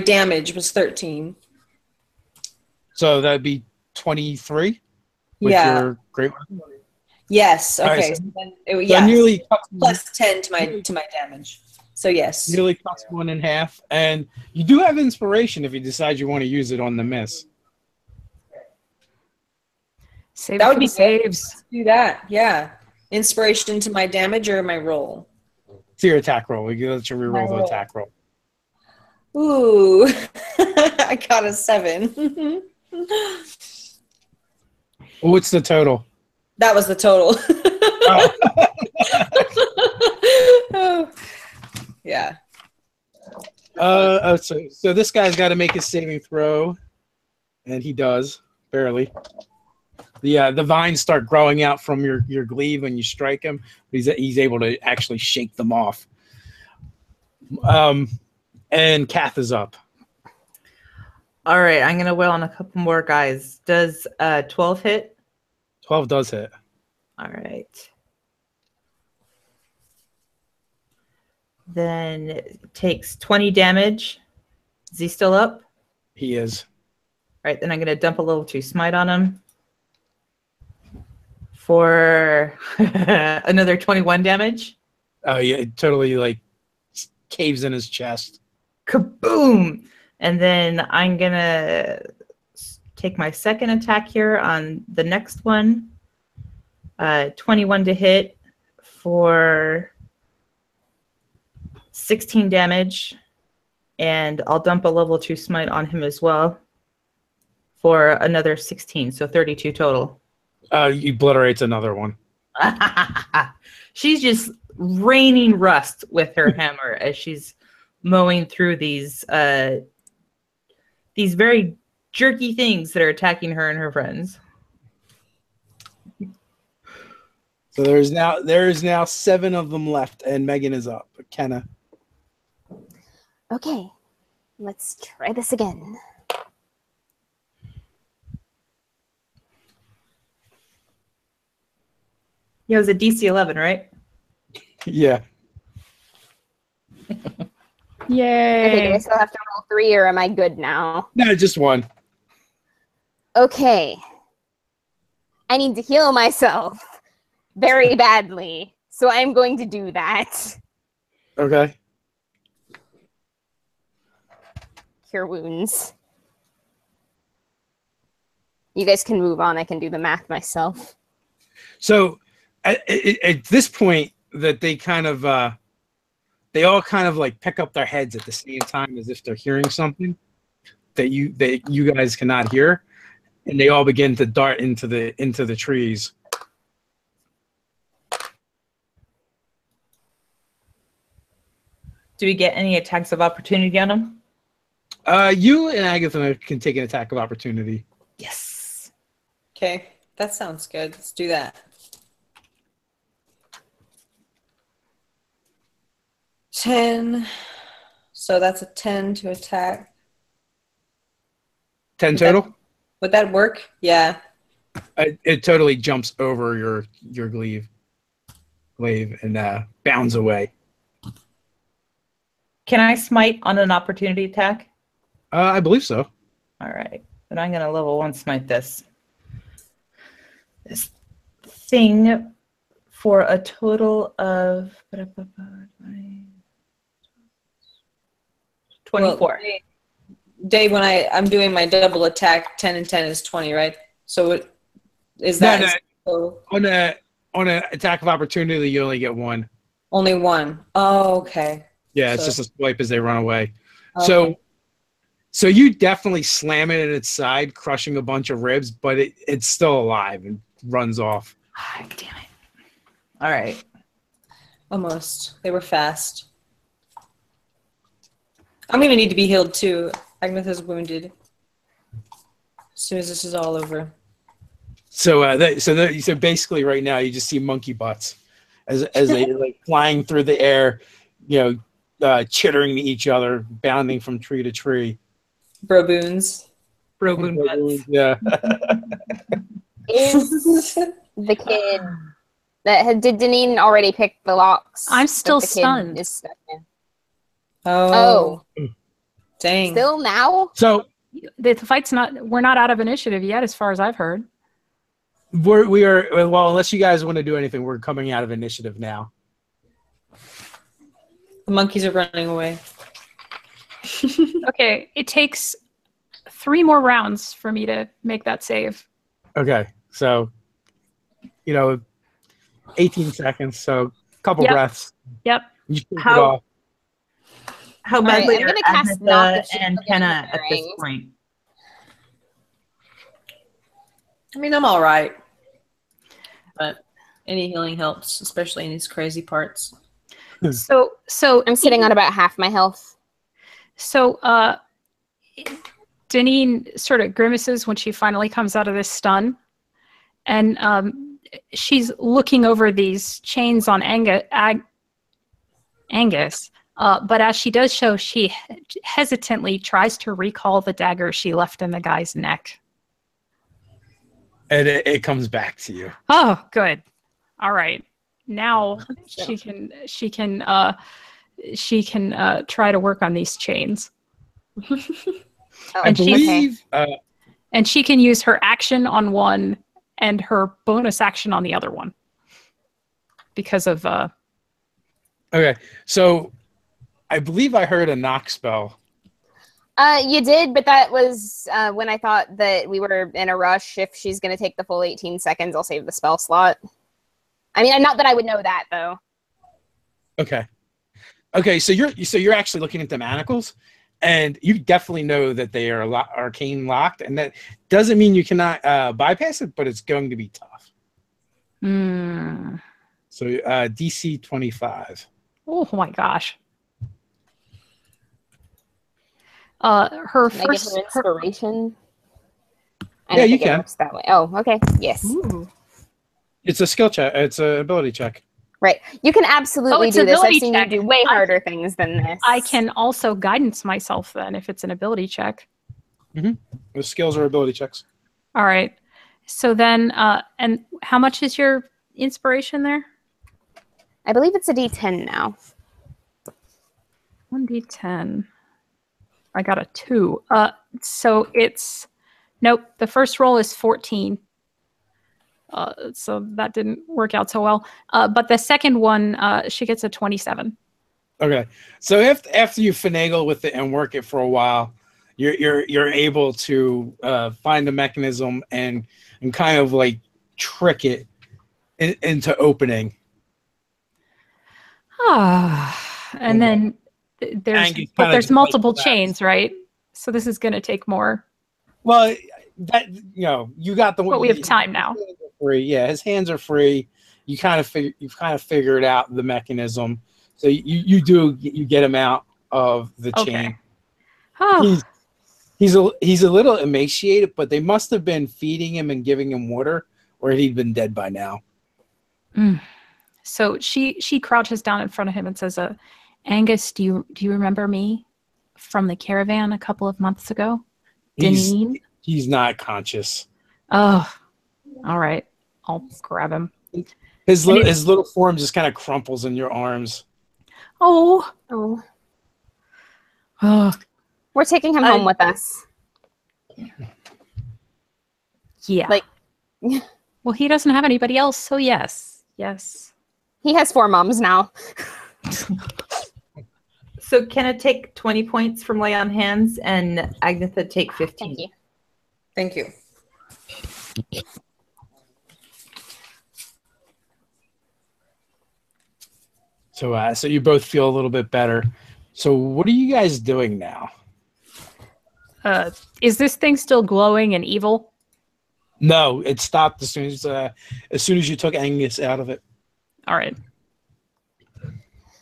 damage was 13. So that'd be 23 with your great weapon? Yes. Okay. Right, so then nearly plus 10 to my damage. So yes. Nearly cuts one in half. And you do have inspiration if you decide you want to use it on the miss. Save that would be saves. Let's do that. Yeah. Inspiration to my damage or my roll? To your attack roll. You let you reroll the attack roll. Ooh. I got a 7. What's the total? That was the total. Oh. Yeah. So this guy's got to make his saving throw, and he does barely. The vines start growing out from your glaive when you strike him. He's able to actually shake them off. And Kath is up. All right, I'm gonna wail on a couple more guys. Does 12 hit? 12 does hit. All right. Then it takes 20 damage. Is he still up? He is. All right, then I'm going to dump a level 2 smite on him for another 21 damage. Oh, yeah, it totally like caves in his chest. Kaboom! And then I'm going to take my second attack here on the next one. 21 to hit for 16 damage, and I'll dump a level 2 smite on him as well for another 16, so 32 total. He obliterates another one. She's just raining rust with her hammer as she's mowing through these very jerky things that are attacking her and her friends. So there is now 7 of them left, and Megan is up. Kenna. Okay, let's try this again. Yeah, it was a DC 11, right? Yeah. Yay. Okay, do I still have to roll 3 or am I good now? No, just 1. Okay. I need to heal myself very badly, so I'm going to do that. Okay. Cure wounds. You guys can move on. I can do the math myself. So at this point that they kind of they all kind of like pick up their heads at the same time as if they're hearing something that you guys cannot hear, and they all begin to dart into the trees. Do we get any attacks of opportunity on them? You and Agatha can take an attack of opportunity. Yes. Okay, that sounds good. Let's do that. 10. So that's a 10 to attack. 10 total? Would that work? Yeah. It totally jumps over your glaive and bounds away. Can I smite on an opportunity attack? I believe so. All right. Then I'm going to level 1 smite this thing for a total of 24. Well, Dave, when I'm doing my double attack, 10 and 10 is 20, right? So is that on an attack of opportunity you only get 1. Only 1? Oh, okay. Yeah, it's just a swipe as they run away. Okay. So you definitely slam it in its side, crushing a bunch of ribs, but it's still alive and runs off. Damn it. All right. Almost. They were fast. I'm going to need to be healed too. Agnetha's wounded. As soon as this is all over. So so basically right now you just see monkey butts as they like flying through the air, chittering to each other, bounding from tree to tree. Broboons. Broboon butts. Yeah. Is the kid did Deneen already pick the locks? I'm still The kid stunned. is stuck in. Oh. Dang. Still now? So The fight's we're not out of initiative yet, as far as I've heard. we are well, unless you guys want to do anything, we're coming out of initiative now. The monkeys are running away. Okay, it takes 3 more rounds for me to make that save. Okay, so 18 seconds, so a couple breaths. Yep. You shake it off. How All right, badly I'm are gonna cast Knock if she's and still Kenna at this ring. point? I mean, I'm all right. But any healing helps, especially in these crazy parts. So I'm sitting on about half my health. So Deneen sort of grimaces when she finally comes out of this stun, and she's looking over these chains on Angus. But as she does so, she hesitantly tries to recall the dagger she left in the guy's neck. And it comes back to you. Oh, good. All right. Now she can try to work on these chains. I believe. And she can use her action on one and her bonus action on the other one. Because of Okay, so I believe I heard a knock spell. You did, but that was when I thought that we were in a rush. If she's going to take the full 18 seconds, I'll save the spell slot. I mean, not that I would know that, though. Okay. Okay, so you're actually looking at the manacles, and you definitely know that they are arcane locked, and that doesn't mean you cannot bypass it, but it's going to be tough. So DC 25. Oh my gosh. Her Can I give first her inspiration? I Yeah, don't you think it can. works that way. Oh, okay. Yes. Ooh. It's a skill check. It's an ability check. Right. You can absolutely it's do this. I've ability seen check. you do way harder things than this. I can also guidance myself then if it's an ability check. The skills are ability checks. All right. So then, and how much is your inspiration there? I believe it's a D10 now. 1d10. I got a 2. So it's nope. The first roll is 14. So that didn't work out so well. But the second one, she gets a 27. Okay. So after you finagle with it and work it for a while, you're able to find the mechanism and kind of like trick it into opening. And then there's multiple chains, right? So this is going to take more. Well, that you got the. But we have time now. Free, yeah. His hands are free. You've kind of figured out the mechanism, so you get him out of the chain. Oh. He's a little emaciated, but they must have been feeding him and giving him water, or he'd been dead by now. So she crouches down in front of him and says, Angus, do you remember me from the caravan a couple of months ago? He's not conscious. Oh, all right. I'll grab him. His little form just kind of crumples in your arms. Oh. We're taking him home with us. Yeah. Like, well, he doesn't have anybody else, so yes. He has 4 moms now. So can it take 20 points from lay on hands and Agnetha take 15? Thank you. So you both feel a little bit better. So what are you guys doing now? Is this thing still glowing and evil? No, it stopped as soon as you took Angus out of it. All right.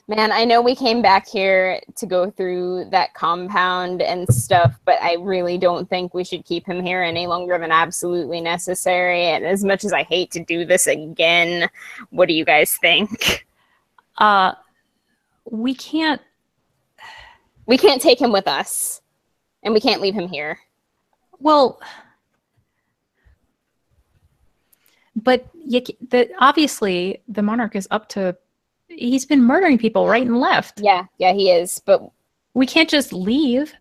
Man, I know we came back here to go through that compound and stuff, but I really don't think we should keep him here any longer than absolutely necessary. And as much as I hate to do this again, what do you guys think? We can't take him with us, and we can't leave him here. Well, but obviously the monarch is up to. He's been murdering people right and left. Yeah, he is. But we can't just leave.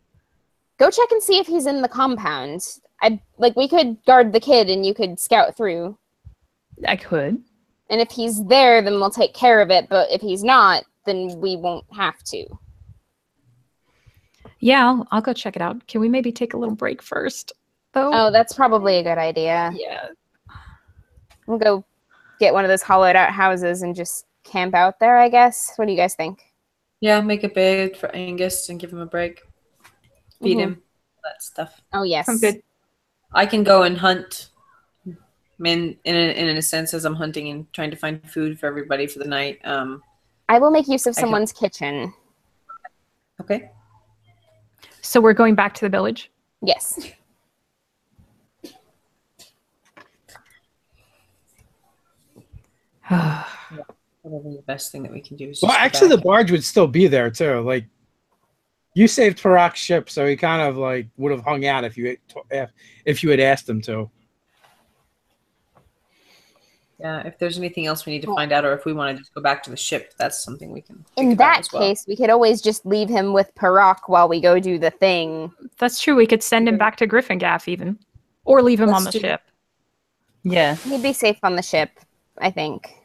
Go check and see if he's in the compound. We could guard the kid, and you could scout through. I could. And if he's there, then we'll take care of it. But if he's not, then we won't have to. Yeah, I'll go check it out. Can we maybe take a little break first, though? Oh, that's probably a good idea. Yeah. We'll go get one of those hollowed out houses and just camp out there, I guess. What do you guys think? Yeah, make a bed for Angus and give him a break. Feed him, that stuff. Oh, yes. Sounds good. I can go and hunt. In a sense, as I'm hunting and trying to find food for everybody for the night. I will make use of someone's kitchen. Okay. So we're going back to the village? Yes. Probably the best thing that we can do is Well, actually, the barge would still be there too. Like, you saved Parak's ship, so he kind of like would have hung out if you had asked him to. Yeah, if there's anything else we need to find out, or if we want to just go back to the ship, that's something we can. In that case, we could always just leave him with Parak while we go do the thing. That's true. We could send him back to Gryphongaffe even, or leave him on the ship. Yeah, he'd be safe on the ship, I think.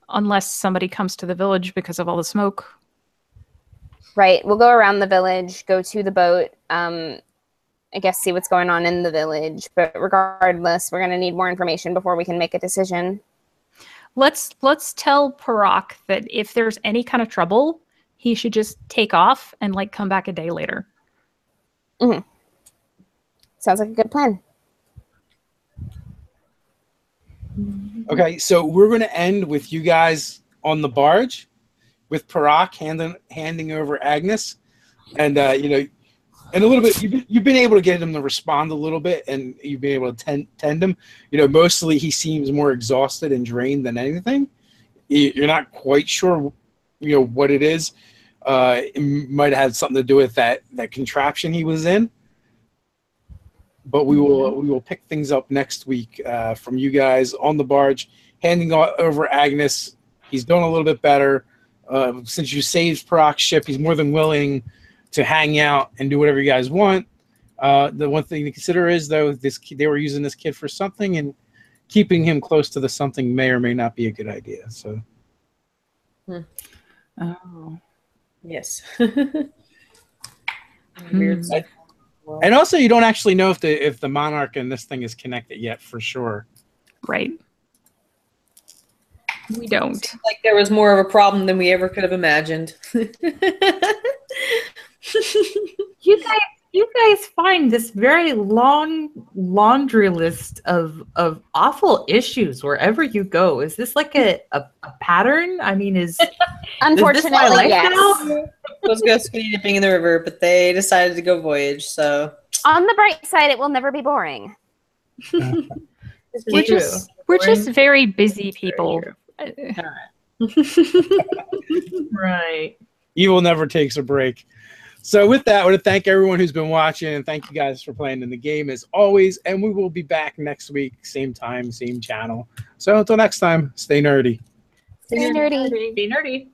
Unless somebody comes to the village because of all the smoke. Right. We'll go around the village, go to the boat, I guess see what's going on in the village. But regardless, we're going to need more information before we can make a decision. Let's tell Parak that if there's any kind of trouble, he should just take off and come back a day later. Mm-hmm. Sounds like a good plan. Okay, so we're going to end with you guys on the barge, with Parak handing over Agnes, and and a little bit. You've been able to get him to respond a little bit, and you've been able to tend him. Mostly he seems more exhausted and drained than anything. You're not quite sure, what it is. It might have something to do with that contraption he was in. But we will pick things up next week from you guys on the barge, handing over Agnes. He's doing a little bit better. Since you saved Parak's ship, he's more than willing to hang out and do whatever you guys want. The one thing to consider is, though, they were using this kid for something, and keeping him close to the something may or may not be a good idea. So, oh, yes. Weird. And also, you don't actually know if the monarch and this thing is connected yet, for sure. Right. We don't. Seems like there was more of a problem than we ever could have imagined. You guys find this very long laundry list of awful issues wherever you go. Is this like a pattern? I mean, unfortunately, is this my life yes. now? Supposed to go skinny dipping in the river, but they decided to go voyage. So on the bright side, it will never be boring. We're just very busy people. Right. Evil never takes a break. So with that, I want to thank everyone who's been watching, and thank you guys for playing in the game as always. And we will be back next week, same time, same channel. So until next time, stay nerdy. Stay nerdy. Be nerdy.